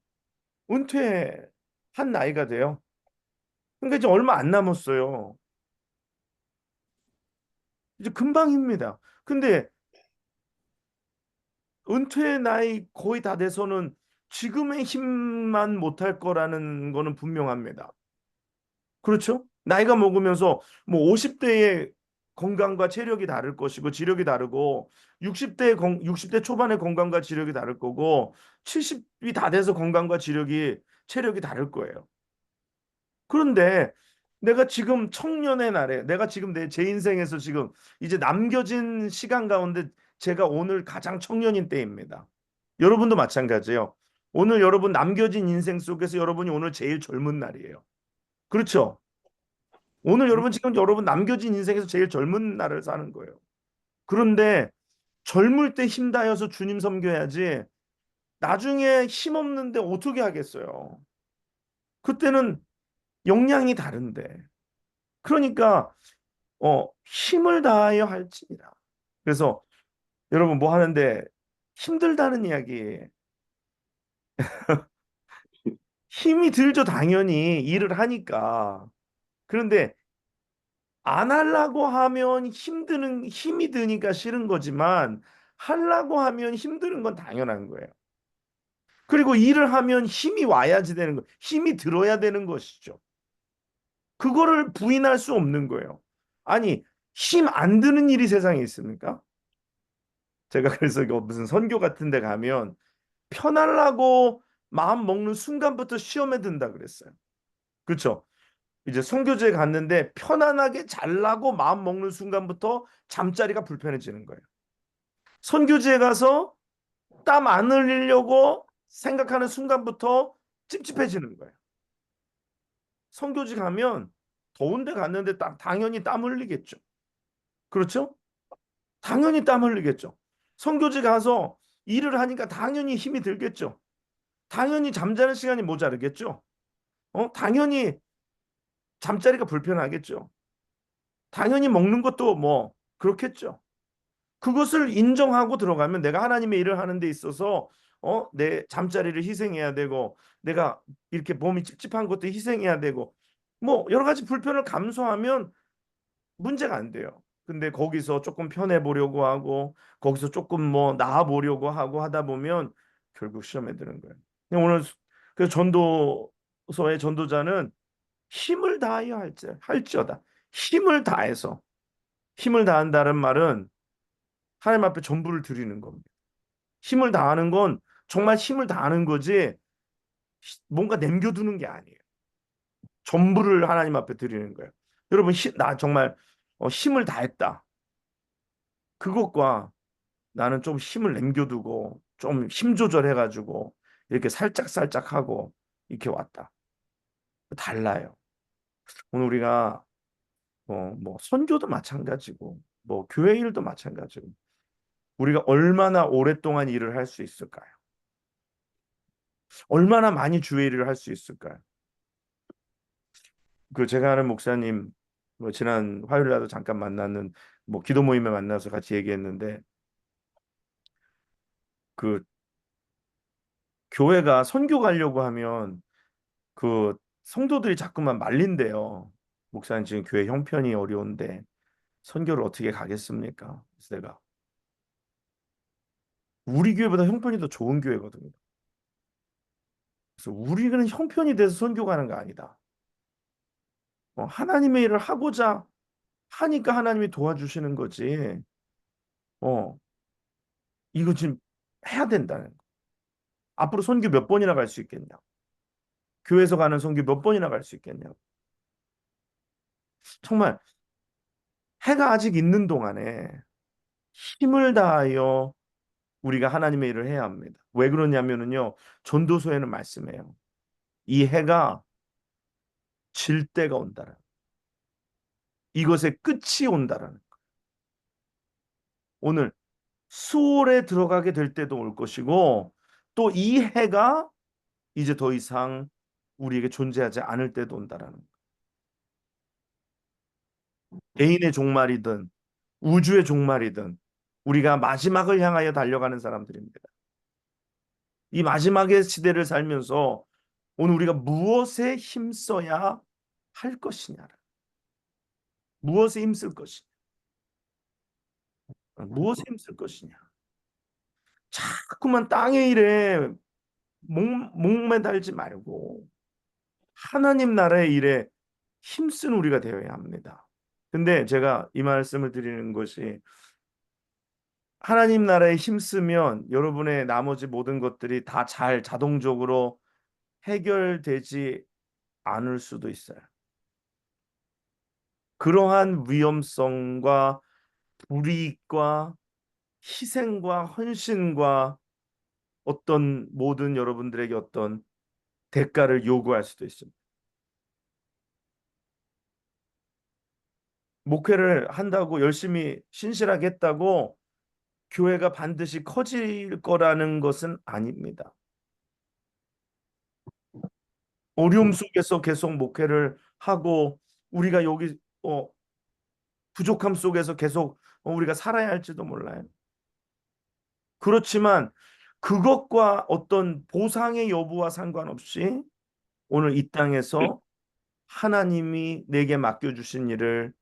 은퇴한 나이가 돼요. 그러니까 이제 얼마 안 남았어요. 이제 금방입니다. 근데 은퇴 나이 거의 다 돼서는 지금의 힘만 못할 거라는 거는 분명합니다. 그렇죠? 나이가 먹으면서 뭐 50대의 건강과 체력이 다를 것이고 지력이 다르고 60대 초반의 건강과 지력이 다를 거고 70이 다 돼서 건강과 체력이 다를 거예요. 그런데 내가 지금 청년의 날에 내가 지금 제 인생에서 지금 이제 남겨진 시간 가운데 제가 오늘 가장 청년인 때입니다. 여러분도 마찬가지예요. 오늘 여러분 남겨진 인생 속에서 여러분이 오늘 제일 젊은 날이에요. 그렇죠? 오늘 여러분 남겨진 인생에서 제일 젊은 날을 사는 거예요. 그런데 젊을 때 힘 다해서 주님 섬겨야지 나중에 힘 없는데 어떻게 하겠어요? 그때는 역량이 다른데. 그러니까 힘을 다하여 할지니라. 그래서 여러분 뭐 하는데 힘들다는 이야기. 힘이 들죠, 당연히 일을 하니까. 그런데 안 하려고 하면 힘이 드니까 싫은 거지만 하려고 하면 힘드는 건 당연한 거예요. 그리고 일을 하면 힘이 와야지 되는 거, 힘이 들어야 되는 것이죠. 그거를 부인할 수 없는 거예요. 아니, 힘 안 드는 일이 세상에 있습니까? 제가 그래서 이거 무슨 선교 같은 데 가면 편하려고 마음 먹는 순간부터 시험에 든다 그랬어요. 그렇죠? 이제 선교지에 갔는데 편안하게 잘라고 마음 먹는 순간부터 잠자리가 불편해지는 거예요. 선교지에 가서 땀 안 흘리려고 생각하는 순간부터 찝찝해지는 거예요. 선교지 가면 더운데 갔는데 당연히 땀 흘리겠죠. 그렇죠? 당연히 땀 흘리겠죠. 선교지 가서 일을 하니까 당연히 힘이 들겠죠. 당연히 잠자는 시간이 모자르겠죠. 당연히 잠자리가 불편하겠죠. 당연히 먹는 것도 뭐 그렇겠죠. 그것을 인정하고 들어가면 내가 하나님의 일을 하는 데 있어서 내 잠자리를 희생해야 되고 내가 이렇게 몸이 찝찝한 것도 희생해야 되고 뭐 여러 가지 불편을 감수하면 문제가 안 돼요. 근데 거기서 조금 편해 보려고 하고 거기서 조금 뭐 나아 보려고 하고 하다 보면 결국 시험에 드는 거예요. 근데 오늘 그 전도서의 전도자는 힘을 다하여 할지어다. 힘을 다한다는 말은 하나님 앞에 전부를 드리는 겁니다. 힘을 다하는 건 정말 힘을 다하는 거지 뭔가 남겨두는 게 아니에요. 전부를 하나님 앞에 드리는 거예요. 여러분 나 정말 힘을 다했다. 그것과 나는 좀 힘을 남겨두고 좀 힘 조절해가지고 이렇게 살짝 하고 이렇게 왔다. 달라요. 오늘 우리가 뭐 선교도 마찬가지고 뭐 교회 일도 마찬가지고 우리가 얼마나 오랫동안 일을 할 수 있을까요? 얼마나 많이 주의 일을 할 수 있을까요? 그 제가 아는 목사님 뭐 지난 화요일날도 잠깐 만났는 뭐 기도 모임에 만나서 같이 얘기했는데 그 교회가 선교 가려고 하면 그 성도들이 자꾸만 말린대요. 목사님 지금 교회 형편이 어려운데 선교를 어떻게 가겠습니까? 그래서 내가 우리 교회보다 형편이 더 좋은 교회거든요. 그래서 우리는 형편이 돼서 선교 가는 거 아니다. 하나님의 일을 하고자 하니까 하나님이 도와주시는 거지. 어, 이거 지금 해야 된다는 거. 앞으로 선교 몇 번이나 갈 수 있겠냐? 교회에서 가는 선교 몇 번이나 갈 수 있겠냐? 정말 해가 아직 있는 동안에 힘을 다하여 우리가 하나님의 일을 해야 합니다. 왜 그러냐면은요, 전도서에는 말씀해요. 이 해가 질 때가 온다라는, 이것의 끝이 온다라는. 오늘 수월에 들어가게 될 때도 올 것이고, 또 이 해가 이제 더 이상 우리에게 존재하지 않을 때도 온다라는. 개인의 종말이든 우주의 종말이든 우리가 마지막을 향하여 달려가는 사람들입니다. 이 마지막의 시대를 살면서 오늘 우리가 무엇에 힘써야 할 것이냐, 무엇에 힘쓸 것이냐, 무엇에 힘쓸 것이냐. 자꾸만 땅의 일에 목매달지 말고 하나님 나라의 일에 힘쓴 우리가 되어야 합니다. 근데 제가 이 말씀을 드리는 것이 하나님 나라에 힘쓰면 여러분의 나머지 모든 것들이 다 잘 자동적으로 해결되지 않을 수도 있어요. 그러한 위험성과 불이익과 희생과 헌신과 어떤 모든 여러분들에게 어떤 대가를 요구할 수도 있습니다. 목회를 한다고 열심히 신실하게 했다고 교회가 반드시 커질 거라는 것은 아닙니다. 어려움 속에서 계속 목회를 하고 우리가 여기 부족함 속에서 계속 우리가 살아야 할지도 몰라요. 그렇지만 그것과 어떤 보상의 여부와 상관없이 오늘 이 땅에서 하나님이 내게 맡겨주신 일을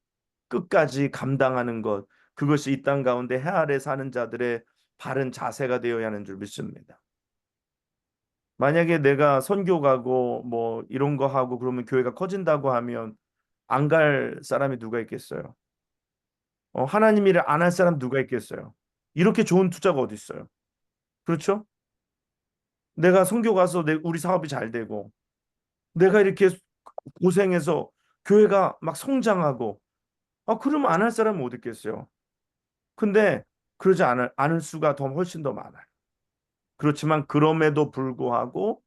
끝까지 감당하는 것, 그것이 이 땅 가운데 해 아래 사는 자들의 바른 자세가 되어야 하는 줄 믿습니다. 만약에 내가 선교 가고 뭐 이런 거 하고 그러면 교회가 커진다고 하면 안 갈 사람이 누가 있겠어요? 하나님 일을 안 할 사람 누가 있겠어요? 이렇게 좋은 투자가 어디 있어요? 그렇죠? 내가 선교 가서 우리 사업이 잘 되고 내가 이렇게 고생해서 교회가 막 성장하고 그러면 안 할 사람은 어디 있겠어요? 근데 그러지 않을 수가 훨씬 더 많아요. 그렇지만 그럼에도 불구하고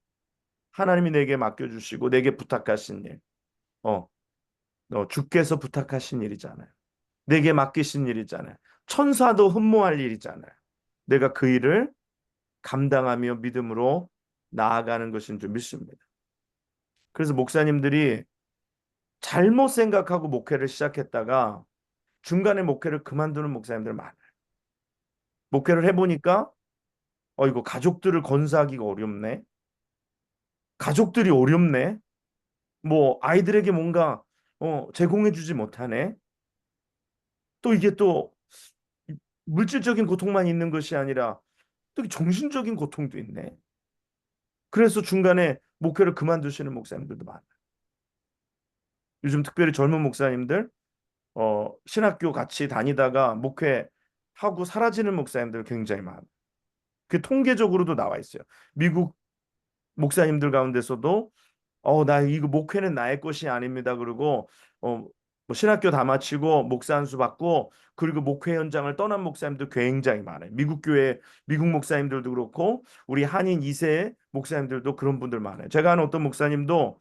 하나님이 내게 맡겨주시고 내게 부탁하신 일, 어, 주께서 부탁하신 일이잖아요. 내게 맡기신 일이잖아요. 천사도 흠모할 일이잖아요. 내가 그 일을 감당하며 믿음으로 나아가는 것인 줄 믿습니다. 그래서 목사님들이 잘못 생각하고 목회를 시작했다가 중간에 목회를 그만두는 목사님들 많아요. 목회를 해보니까 이거 가족들을 건사하기가 어렵네. 가족들이 어렵네. 뭐 아이들에게 뭔가 제공해주지 못하네. 또 이게 또 물질적인 고통만 있는 것이 아니라 또 정신적인 고통도 있네. 그래서 중간에 목회를 그만두시는 목사님들도 많아요. 요즘 특별히 젊은 목사님들 신학교 같이 다니다가 목회하고 사라지는 목사님들 굉장히 많아요. 그 통계적으로도 나와 있어요. 미국 목사님들 가운데서도 나 이거 목회는 나의 것이 아닙니다. 그리고 뭐 신학교 다 마치고 목사 안수 받고 그리고 목회 현장을 떠난 목사님들 굉장히 많아요. 미국 목사님들도 그렇고 우리 한인 2세 목사님들도 그런 분들 많아요. 제가 아는 어떤 목사님도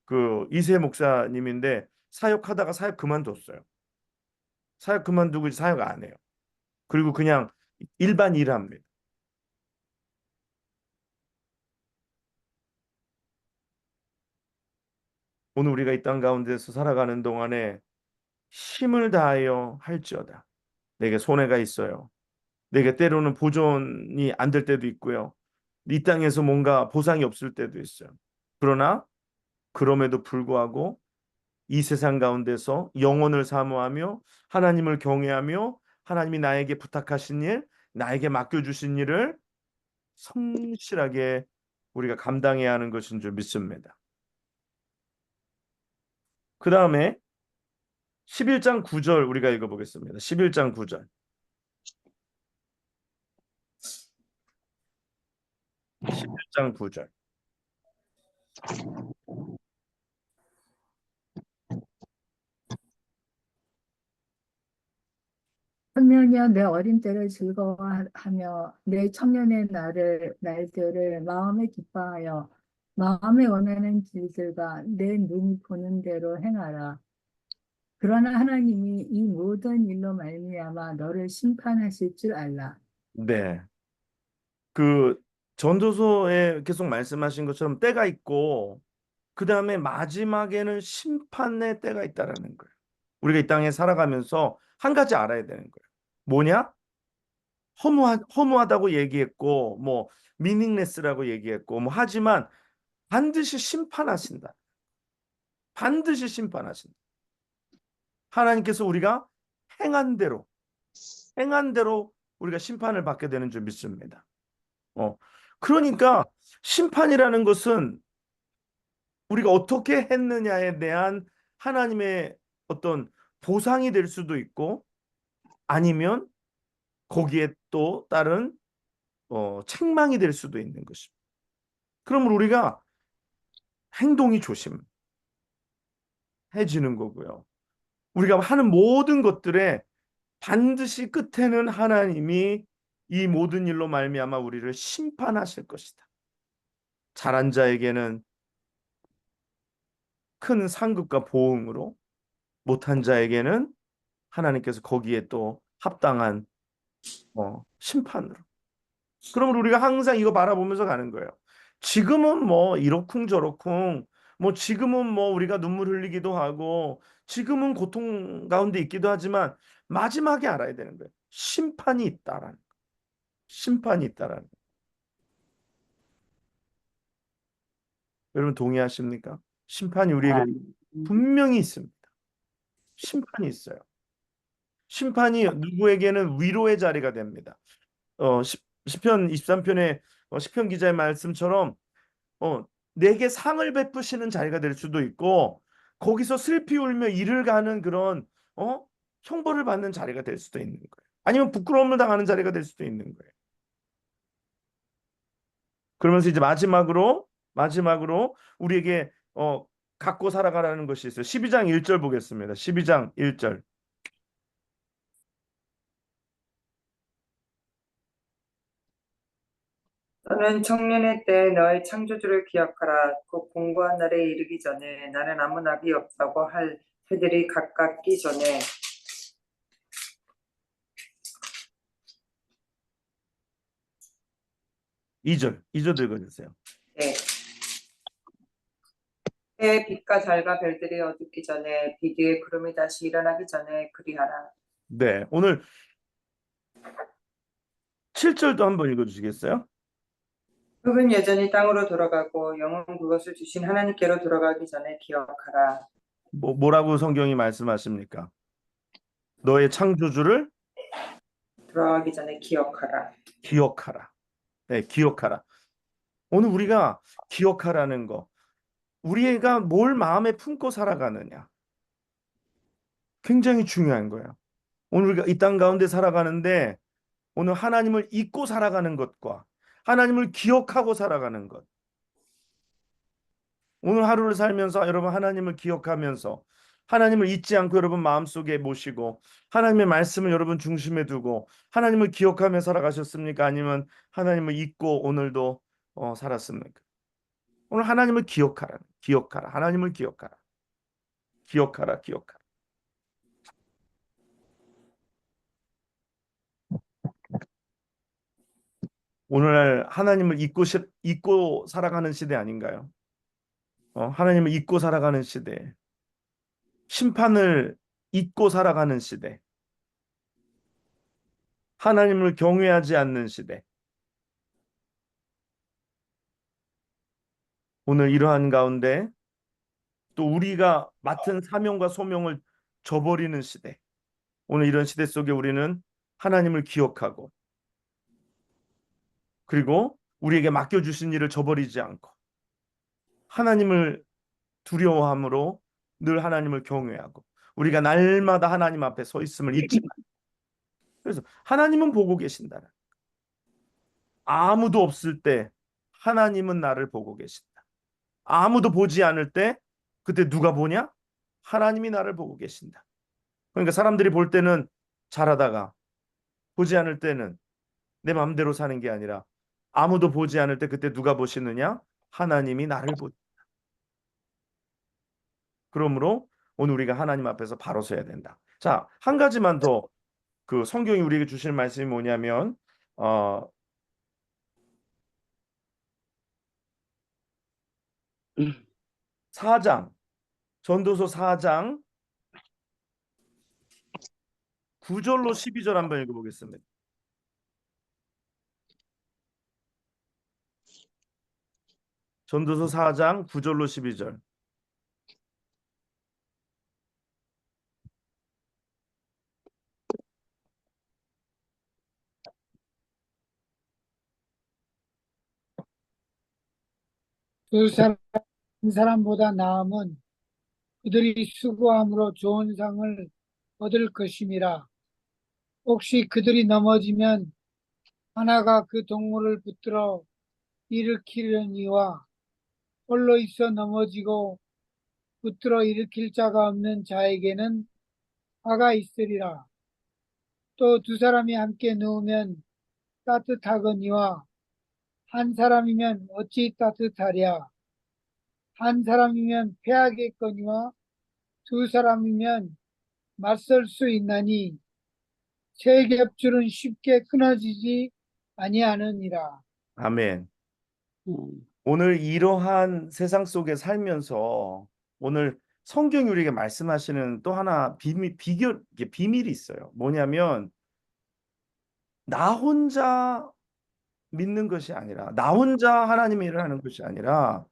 그 2세 목사님인데 사역하다가 사역 그만뒀어요. 사역 그만두고 이제 사역 안 해요. 그리고 그냥 일반 일합니다. 오늘 우리가 이 땅 가운데서 살아가는 동안에 힘을 다하여 할지어다. 내게 손해가 있어요. 내게 때로는 보존이 안 될 때도 있고요. 이 땅에서 뭔가 보상이 없을 때도 있어요. 그러나 그럼에도 불구하고 이 세상 가운데서 영혼을 사모하며 하나님을 경외하며 하나님이 나에게 부탁하신 일, 나에게 맡겨주신 일을 성실하게 우리가 감당해야 하는 것인 줄 믿습니다. 그 다음에 11장 9절 우리가 읽어보겠습니다. 11장 9절. 11장 9절. 청년이여 내 어린 때를 즐거워하며 내 청년의 날들을 마음에 기뻐하여 마음에 원하는 길들과 내 눈이 보는 대로 행하라. 그러나 하나님이 이 모든 일로 말미암아 너를 심판하실 줄 알라. 네. 그 전도서에 계속 말씀하신 것처럼 때가 있고 그 다음에 마지막에는 심판의 때가 있다라는 거예요. 우리가 이 땅에 살아가면서 한 가지 알아야 되는 거예요. 뭐냐? 허무하다고 얘기했고 뭐 미닝레스라고 얘기했고 뭐 하지만 반드시 심판하신다. 반드시 심판하신다. 하나님께서 우리가 행한 대로 우리가 심판을 받게 되는 줄 믿습니다. 그러니까 심판이라는 것은 우리가 어떻게 했느냐에 대한 하나님의 어떤 보상이 될 수도 있고 아니면 거기에 또 다른 책망이 될 수도 있는 것입니다. 그러면 우리가 행동이 조심해지는 거고요. 우리가 하는 모든 것들에 반드시 끝에는 하나님이 이 모든 일로 말미암아 우리를 심판하실 것이다. 잘한 자에게는 큰 상급과 보응으로 못한 자에게는 하나님께서 거기에 또 합당한 심판으로. 그러면 우리가 항상 이거 바라보면서 가는 거예요. 지금은 뭐 이러쿵저러쿵 뭐 지금은 뭐 우리가 눈물 흘리기도 하고 지금은 고통 가운데 있기도 하지만 마지막에 알아야 되는 거예요. 심판이 있다라는 거. 심판이 있다라는 거. 여러분 동의하십니까? 심판이 우리에게 분명히 있습니다. 심판이 있어요. 심판이 누구에게는 위로의 자리가 됩니다. 시편 23편의 시편 기자의 말씀처럼 내게 상을 베푸시는 자리가 될 수도 있고 거기서 슬피 울며 이를 가는 그런 형벌을 받는 자리가 될 수도 있는 거예요. 아니면 부끄러움을 당하는 자리가 될 수도 있는 거예요. 그러면서 이제 마지막으로 우리에게 갖고 살아가라는 것이 있어요. 12장 1절 보겠습니다. 12장 1절. 너는 청년의 때 너의 창조주를 기억하라. 곧 공고한 날에 이르기 전에 나는 아무 납이 없다고 할 해들이 가깝기 전에 2절 읽어주세요. 네. 해의 빛과 달과 별들이 어둡기 전에 빛 위에 구름이 다시 일어나기 전에 그리하라. 네, 오늘 7절도 한번 읽어주시겠어요? 흙은 여전히 땅으로 돌아가고 영은 그것을 주신 하나님께로 돌아가기 전에 기억하라. 뭐라고 성경이 말씀하십니까? 너의 창조주를 돌아가기 전에 기억하라. 기억하라. 네, 기억하라. 오늘 우리가 기억하라는 거, 우리가 뭘 마음에 품고 살아가느냐, 굉장히 중요한 거예요. 오늘 우리가 이 땅 가운데 살아가는데 오늘 하나님을 잊고 살아가는 것과 하나님을 기억하고 살아가는 것, 오늘 하루를 살면서 여러분 하나님을 기억하면서 하나님을 잊지 않고 여러분 마음속에 모시고 하나님의 말씀을 여러분 중심에 두고 하나님을 기억하며 살아가셨습니까? 아니면 하나님을 잊고 오늘도 살았습니까? 오늘 하나님을 기억하라. 하나님을 기억하라. 기억하라. 오늘날 하나님을 잊고 살아가는 시대 아닌가요? 하나님을 잊고 살아가는 시대. 심판을 잊고 살아가는 시대. 하나님을 경외하지 않는 시대. 오늘 이러한 가운데 또 우리가 맡은 사명과 소명을 저버리는 시대. 오늘 이런 시대 속에 우리는 하나님을 기억하고 그리고 우리에게 맡겨주신 일을 저버리지 않고 하나님을 두려워함으로 늘 하나님을 경외하고 우리가 날마다 하나님 앞에 서 있음을 잊지 마. 그래서 하나님은 보고 계신다. 아무도 없을 때 하나님은 나를 보고 계신다. 아무도 보지 않을 때 그때 누가 보냐? 하나님이 나를 보고 계신다. 그러니까 사람들이 볼 때는 잘하다가 보지 않을 때는 내 마음대로 사는 게 아니라 아무도 보지 않을 때 그때 누가 보시느냐? 하나님이 나를 보신다. 그러므로 오늘 우리가 하나님 앞에서 바로 서야 된다. 자, 한 가지만 더 그 성경이 우리에게 주시는 말씀이 뭐냐면 4장 전도서 4장 9절로 12절 한번 읽어보겠습니다. 전도서 4장 9절로 12절. 한 사람보다 나음은 그들이 수고함으로 좋은 상을 얻을 것임이라. 혹시 그들이 넘어지면 하나가 그 동물을 붙들어 일으키려니와 홀로 있어 넘어지고 붙들어 일으킬 자가 없는 자에게는 화가 있으리라. 또 두 사람이 함께 누우면 따뜻하거니와 한 사람이면 어찌 따뜻하랴. 한 사람이면 패하겠거니와 두 사람이면 맞설 수 있나니 세 겹줄은 쉽게 끊어지지 아니하느니라. 아멘. 음. 오늘 이러한 세상 속에 살면서 오늘 성경이 우리에게 말씀하시는 또 하나 비밀이 있어요. 뭐냐면 나 혼자 믿는 것이 아니라 나 혼자 하나님의 일을 하는 것이 아니라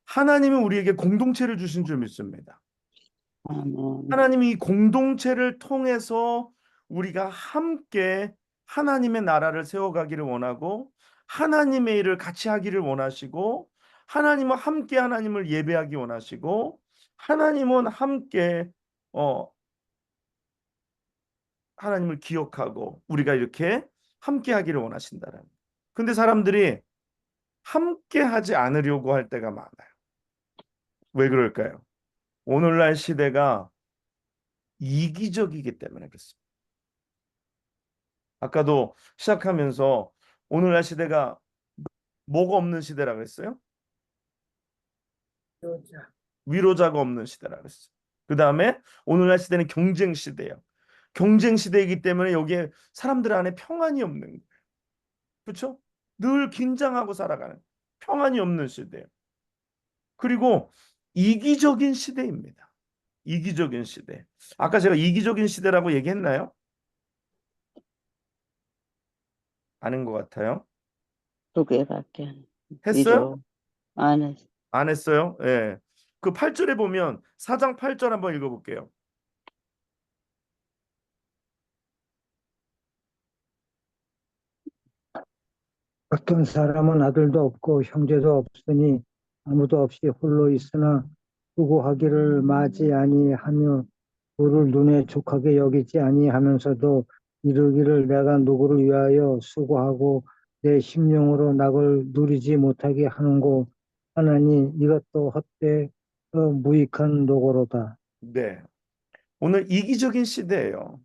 하나님은 우리에게 공동체를 주신 줄 믿습니다. 아멘. 하나님이 이 공동체를 통해서 우리가 함께 하나님의 나라를 세워가기를 원하고 하나님의 일을 같이 하기를 원하시고 하나님은 함께 하나님을 예배하기 원하시고 하나님은 함께 하나님을 기억하고 우리가 이렇게 함께 하기를 원하신다는. 근데 사람들이 함께 하지 않으려고 할 때가 많아요. 왜 그럴까요? 오늘날 시대가 이기적이기 때문에 그렇습니다. 아까도 시작하면서 오늘날 시대가 뭐가 없는 시대라 그랬어요? 위로자가 없는 시대라 그랬어요. 그 다음에 오늘날 시대는 경쟁 시대예요. 경쟁 시대이기 때문에 여기에 사람들 안에 평안이 없는 거예요. 그렇죠? 늘 긴장하고 살아가는 평안이 없는 시대예요. 그리고 이기적인 시대입니다. 이기적인 시대. 아까 제가 이기적인 시대라고 얘기했나요? 아닌 것 같아요. 두 개밖에 했어요? 위로 안 했어. 안 했어요? 예. 그 8절에 보면 4장 8절 한번 읽어볼게요. 어떤 사람은 아들도 없고 형제도 없으니 아무도 없이 홀로 있으나 수고하기를 마지 아니하며 그를 눈에 족하게 여기지 아니하면서도 이르기를 내가 누구를 위하여 수고하고 내 심령으로 낙을 누리지 못하게 하는고 하나니 이것도 헛되어 무익한 노고로다. 네. 오늘 이기적인 시대예요.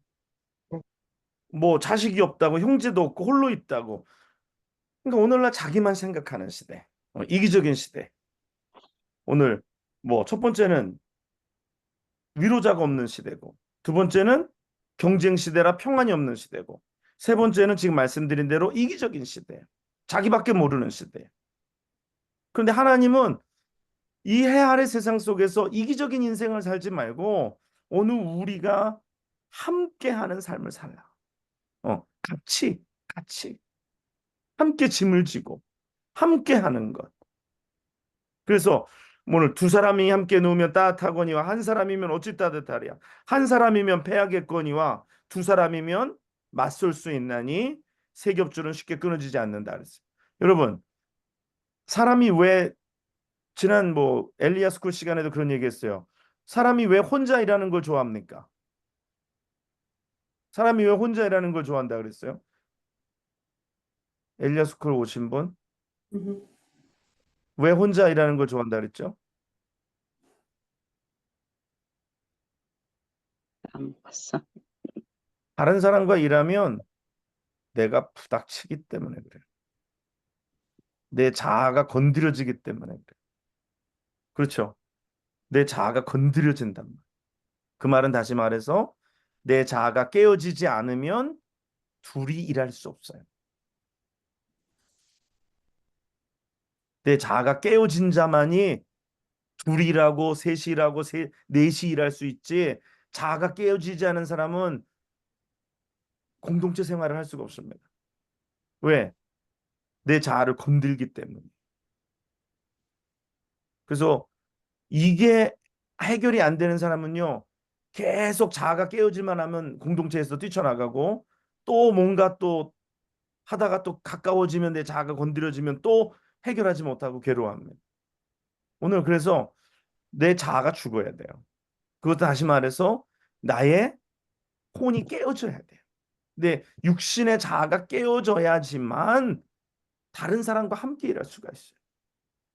뭐 자식이 없다고 형제도 없고 홀로 있다고. 그러니까 오늘날 자기만 생각하는 시대. 이기적인 시대. 오늘 뭐 첫 번째는 위로자가 없는 시대고, 두 번째는 경쟁 시대라 평안이 없는 시대고, 세 번째는 지금 말씀드린 대로 이기적인 시대. 자기밖에 모르는 시대. 그런데 하나님은 이 해 아래 세상 속에서 이기적인 인생을 살지 말고 오늘 우리가 함께하는 삶을 살라. 같이 함께 짐을 지고 함께하는 것. 그래서 오늘 두 사람이 함께 누우면 따뜻하거니와 한 사람이면 어찌 따뜻하랴. 한 사람이면 패하겠거니와 두 사람이면 맞설 수 있나니 세 겹줄은 쉽게 끊어지지 않는다 그랬어요. 여러분, 사람이 왜 지난 뭐 엘리야 스쿨 시간에도 그런 얘기했어요. 사람이 왜 혼자 일하는 걸 좋아합니까? 사람이 왜 혼자 일하는 걸 좋아한다 그랬어요? 엘리야 스쿨 오신 분? 왜 혼자 일하는 걸 좋아한다 그랬죠? 까먹었어. 다른 사람과 일하면 내가 부닥치기 때문에 그래요. 내 자아가 건드려지기 때문에 그래요. 그렇죠? 내 자아가 건드려진단 말이에요. 그 말은 다시 말해서 내 자아가 깨어지지 않으면 둘이 일할 수 없어요. 내 자아가 깨어진 자만이 둘이 일하고 셋이 일하고 넷이 일할 수 있지, 자아가 깨어지지 않은 사람은 공동체 생활을 할 수가 없습니다. 왜? 내 자아를 건들기 때문에. 그래서 이게 해결이 안 되는 사람은요, 계속 자아가 깨어질만 하면 공동체에서 뛰쳐나가고, 또 뭔가 또 하다가 또 가까워지면 내 자아가 건드려지면 또 해결하지 못하고 괴로워합니다. 오늘 그래서 내 자아가 죽어야 돼요. 그것도 다시 말해서 나의 혼이 깨어져야 돼요. 근데 육신의 자아가 깨어져야지만 다른 사람과 함께 일할 수가 있어요.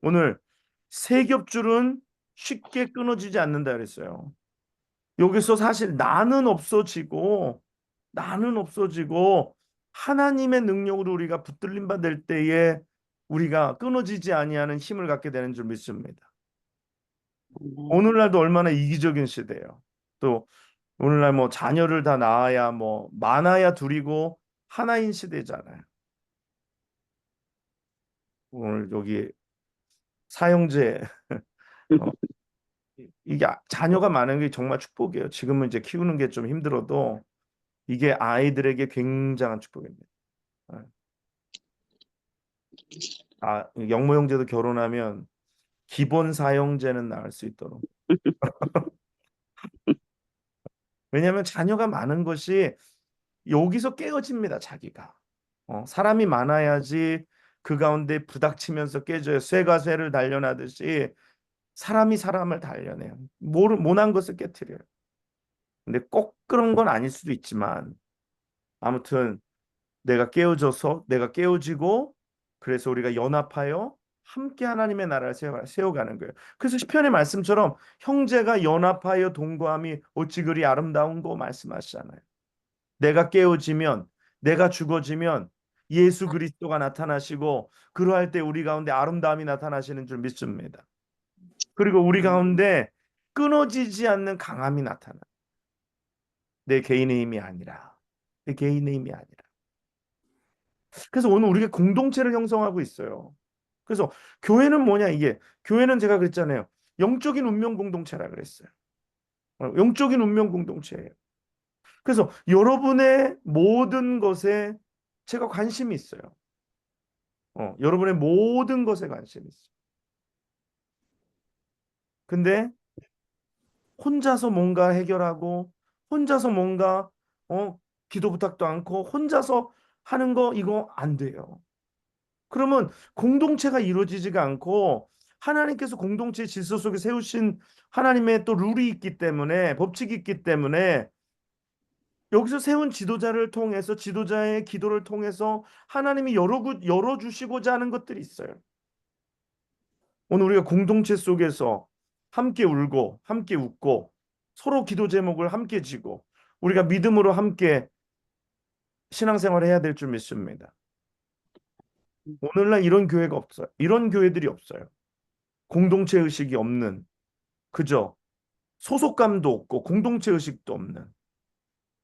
오늘 세 겹줄은 쉽게 끊어지지 않는다 그랬어요. 여기서 사실 나는 없어지고 하나님의 능력으로 우리가 붙들림 받을 때에 우리가 끊어지지 아니하는 힘을 갖게 되는 줄 믿습니다. 오늘날도 얼마나 이기적인 시대예요. 또 오늘날 뭐 자녀를 다 낳아야 뭐 많아야 둘이고 하나인 시대잖아요. 오늘 여기 사형제 어, 이게 자녀가 많은 게 정말 축복이에요. 지금은 이제 키우는 게 좀 힘들어도 이게 아이들에게 굉장한 축복입니다. 영모 형제도 결혼하면 기본 사형제는 낳을 수 있도록. 왜냐하면 자녀가 많은 것이 여기서 깨어집니다. 자기가. 사람이 많아야지 그 가운데 부닥치면서 깨져요. 쇠가 쇠를 단련하듯이 사람이 사람을 단련해요. 모난 것을 깨트려요. 근데 꼭 그런 건 아닐 수도 있지만 아무튼 내가 깨어져서 내가 깨어지고 그래서 우리가 연합하여 함께 하나님의 나라를 세워가는 거예요. 그래서 시편의 말씀처럼 형제가 연합하여 동거함이 어찌 그리 아름다운고 말씀하시잖아요. 내가 깨어지면 내가 죽어지면 예수 그리스도가 나타나시고 그러할 때 우리 가운데 아름다움이 나타나시는 줄 믿습니다. 그리고 우리 가운데 끊어지지 않는 강함이 나타나. 내 개인의 힘이 아니라 내 개인의 힘이 아니라. 그래서 오늘 우리가 공동체를 형성하고 있어요. 그래서 교회는 뭐냐 이게 교회는 제가 그랬잖아요. 영적인 운명 공동체라 그랬어요. 영적인 운명 공동체예요. 그래서 여러분의 모든 것에 제가 관심이 있어요. 여러분의 모든 것에 관심이 있어요. 근데 혼자서 뭔가 해결하고 혼자서 뭔가 기도 부탁도 않고 혼자서 하는 거 이거 안 돼요. 그러면 공동체가 이루어지지가 않고 하나님께서 공동체 질서 속에 세우신 하나님의 또 룰이 있기 때문에 법칙이 있기 때문에 여기서 세운 지도자를 통해서 지도자의 기도를 통해서 하나님이 열어주시고자 하는 것들이 있어요. 오늘 우리가 공동체 속에서 함께 울고 함께 웃고 서로 기도 제목을 함께 지고 우리가 믿음으로 함께 신앙생활을 해야 될 줄 믿습니다. 오늘날 이런 교회가 없어요. 이런 교회들이 없어요. 공동체 의식이 없는 그저 소속감도 없고 공동체 의식도 없는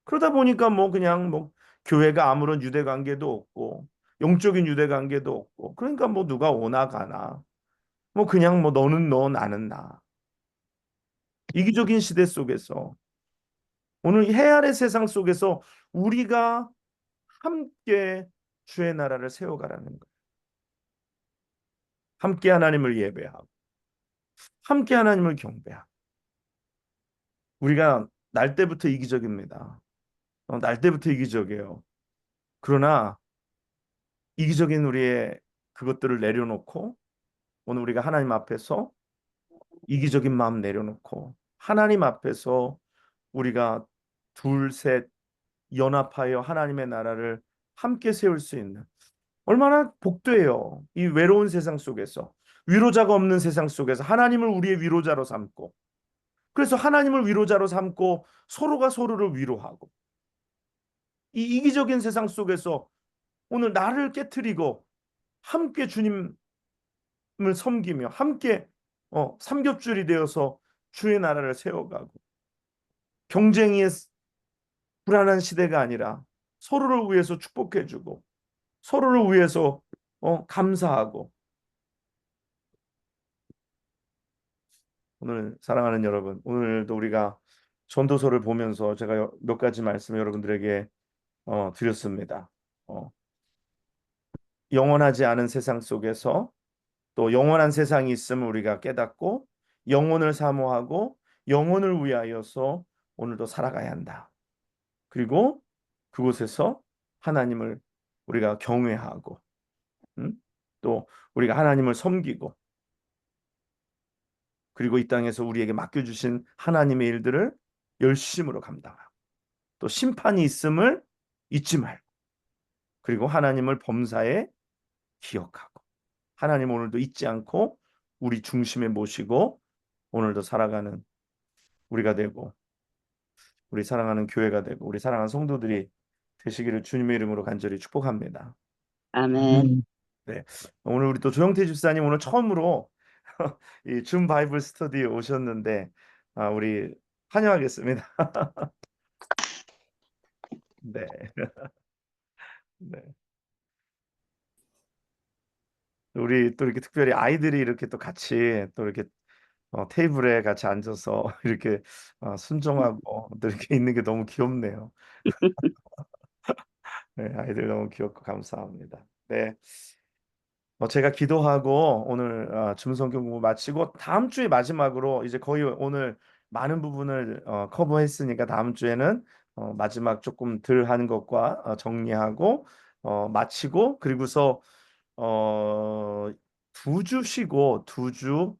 그러다 보니까 뭐 그냥 뭐 교회가 아무런 유대 관계도 없고 영적인 유대 관계도 없고 그러니까 뭐 누가 오나 가나 뭐 그냥 뭐 너는 너 나는 나 이기적인 시대 속에서 오늘 이 해아래 세상 속에서 우리가 함께 주의 나라를 세워가라는 거예요. 함께 하나님을 예배하고 함께 하나님을 경배하고 우리가 날 때부터 이기적입니다. 날 때부터 이기적이에요. 그러나 이기적인 우리의 그것들을 내려놓고 오늘 우리가 하나님 앞에서 이기적인 마음 내려놓고 하나님 앞에서 우리가 둘, 셋 연합하여 하나님의 나라를 함께 세울 수 있는 얼마나 복돼요. 이 외로운 세상 속에서 위로자가 없는 세상 속에서 하나님을 우리의 위로자로 삼고 그래서 하나님을 위로자로 삼고 서로가 서로를 위로하고 이 이기적인 세상 속에서 오늘 나를 깨트리고 함께 주님을 섬기며 함께 삼겹줄이 되어서 주의 나라를 세워가고 경쟁의 불안한 시대가 아니라 서로를 위해서 축복해주고 서로를 위해서 감사하고 오늘 사랑하는 여러분 오늘도 우리가 전도서를 보면서 제가 몇 가지 말씀 여러분들에게 드렸습니다. 영원하지 않은 세상 속에서 또 영원한 세상이 있음을 우리가 깨닫고 영혼을 사모하고 영혼을 위하여서 오늘도 살아가야 한다. 그리고 그곳에서 하나님을 우리가 경외하고 또 우리가 하나님을 섬기고 그리고 이 땅에서 우리에게 맡겨주신 하나님의 일들을 열심으로 감당하고 또 심판이 있음을 잊지 말고 그리고 하나님을 범사에 기억하고 하나님 오늘도 잊지 않고 우리 중심에 모시고 오늘도 살아가는 우리가 되고 우리 사랑하는 교회가 되고 우리 사랑하는 성도들이 되시기를 주님의 이름으로 간절히 축복합니다. 아멘. 네, 오늘 우리 또 조영태 집사님 오늘 처음으로 이 줌 바이블 스터디에 오셨는데 우리 환영하겠습니다. 네. 네. 우리 또 이렇게 특별히 아이들이 이렇게 또 같이 또 이렇게 테이블에 같이 앉아서 이렇게 순종하고 또 이렇게 있는 게 너무 귀엽네요. 네, 아이들 너무 귀엽고 감사합니다. 네. 제가 기도하고 오늘 줌성경 공부 마치고 다음 주에 마지막으로 이제 거의 오늘 많은 부분을 커버했으니까 다음 주에는 마지막 조금 덜 하는 것과 정리하고 마치고 그리고서 2주 쉬고 2주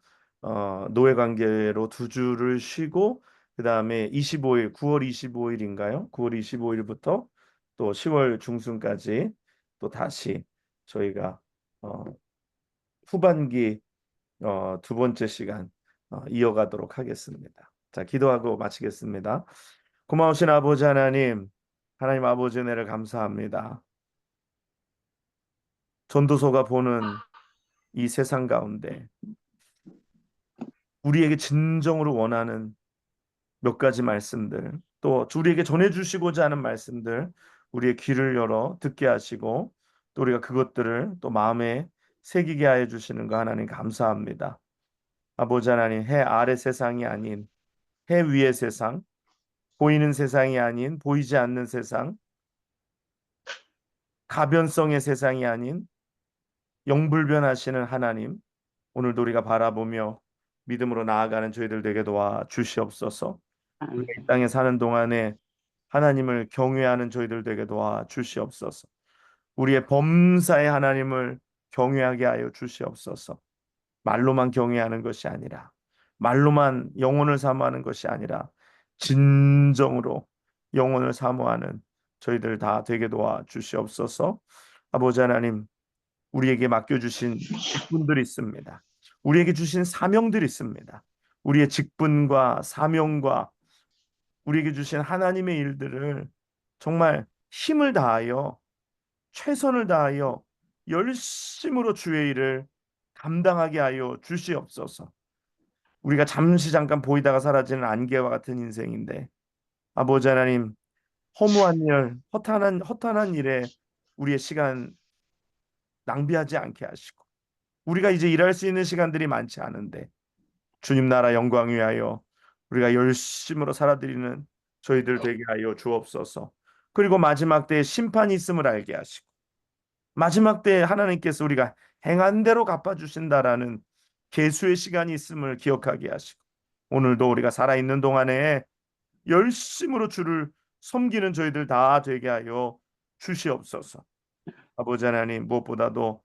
노예 관계로 2주를 쉬고 그 다음에 25일 9월 25일인가요? 9월 25일부터 또 10월 중순까지 또 다시 저희가 후반기 두 번째 시간 이어가도록 하겠습니다. 자, 기도하고 마치겠습니다. 고마우신 아버지 하나님, 하나님 아버지 은혜를 감사합니다. 전도서가 보는 이 세상 가운데 우리에게 진정으로 원하는 몇 가지 말씀들, 또 우리에게 전해주시고자 하는 말씀들, 우리의 귀를 열어 듣게 하시고 또 우리가 그것들을 또 마음에 새기게 하여 주시는 거 하나님 감사합니다. 아버지 하나님, 해 아래 세상이 아닌 해 위의 세상, 보이는 세상이 아닌 보이지 않는 세상, 가변성의 세상이 아닌 영불변하시는 하나님, 오늘도 우리가 바라보며 믿음으로 나아가는 저희들 되게 도와 주시옵소서. 우리가 이 땅에 사는 동안에 하나님을 경외하는 저희들 되게 도와 주시옵소서. 우리의 범사의 하나님을 경외하게 하여 주시옵소서. 말로만 경외하는 것이 아니라, 말로만 영혼을 사모하는 것이 아니라 진정으로 영혼을 사모하는 저희들 다 되게 도와 주시옵소서. 아버지 하나님, 우리에게 맡겨주신 직분들이 있습니다. 우리에게 주신 사명들이 있습니다. 우리의 직분과 사명과 우리에게 주신 하나님의 일들을 정말 힘을 다하여 최선을 다하여 열심으로 주의 일을 감당하게 하여 주시옵소서. 우리가 잠시 잠깐 보이다가 사라지는 안개와 같은 인생인데 아버지 하나님, 허무한 일, 허탄한 일에 우리의 시간 낭비하지 않게 하시고 우리가 이제 일할 수 있는 시간들이 많지 않은데 주님 나라 영광 위하여 우리가 열심으로 살아드리는 저희들 되게 하여 주옵소서. 그리고 마지막 때에 심판이 있음을 알게 하시고 마지막 때에 하나님께서 우리가 행한 대로 갚아주신다라는 계수의 시간이 있음을 기억하게 하시고 오늘도 우리가 살아있는 동안에 열심으로 주를 섬기는 저희들 다 되게 하여 주시옵소서. 아버지 하나님, 무엇보다도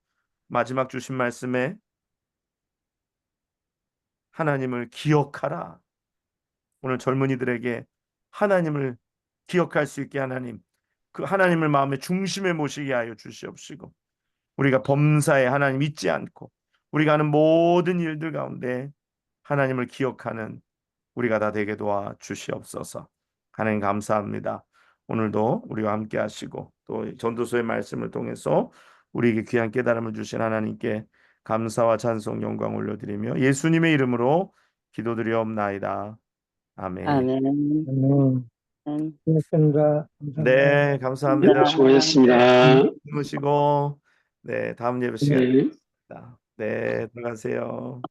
마지막 주신 말씀에 하나님을 기억하라. 오늘 젊은이들에게 하나님을 기억할 수 있게 하나님, 그 하나님을 마음의 중심에 모시게 하여 주시옵시고 우리가 범사에 하나님 잊지 않고 우리가 하는 모든 일들 가운데 하나님을 기억하는 우리가 다 되게 도와 주시옵소서. 하나님 감사합니다. 오늘도 우리와 함께 하시고 또 전도서의 말씀을 통해서 우리에게 귀한 깨달음을 주신 하나님께 감사와 찬송 영광 올려드리며 예수님의 이름으로 기도드리옵나이다. 아멘. 아멘. 고맙습니다. 감사합니다. 네, 감사합니다. 네, 수고하셨습니다. 주무시고 네, 다음 예배 시간에 네. 뵙겠습니다. 네, 들어가세요.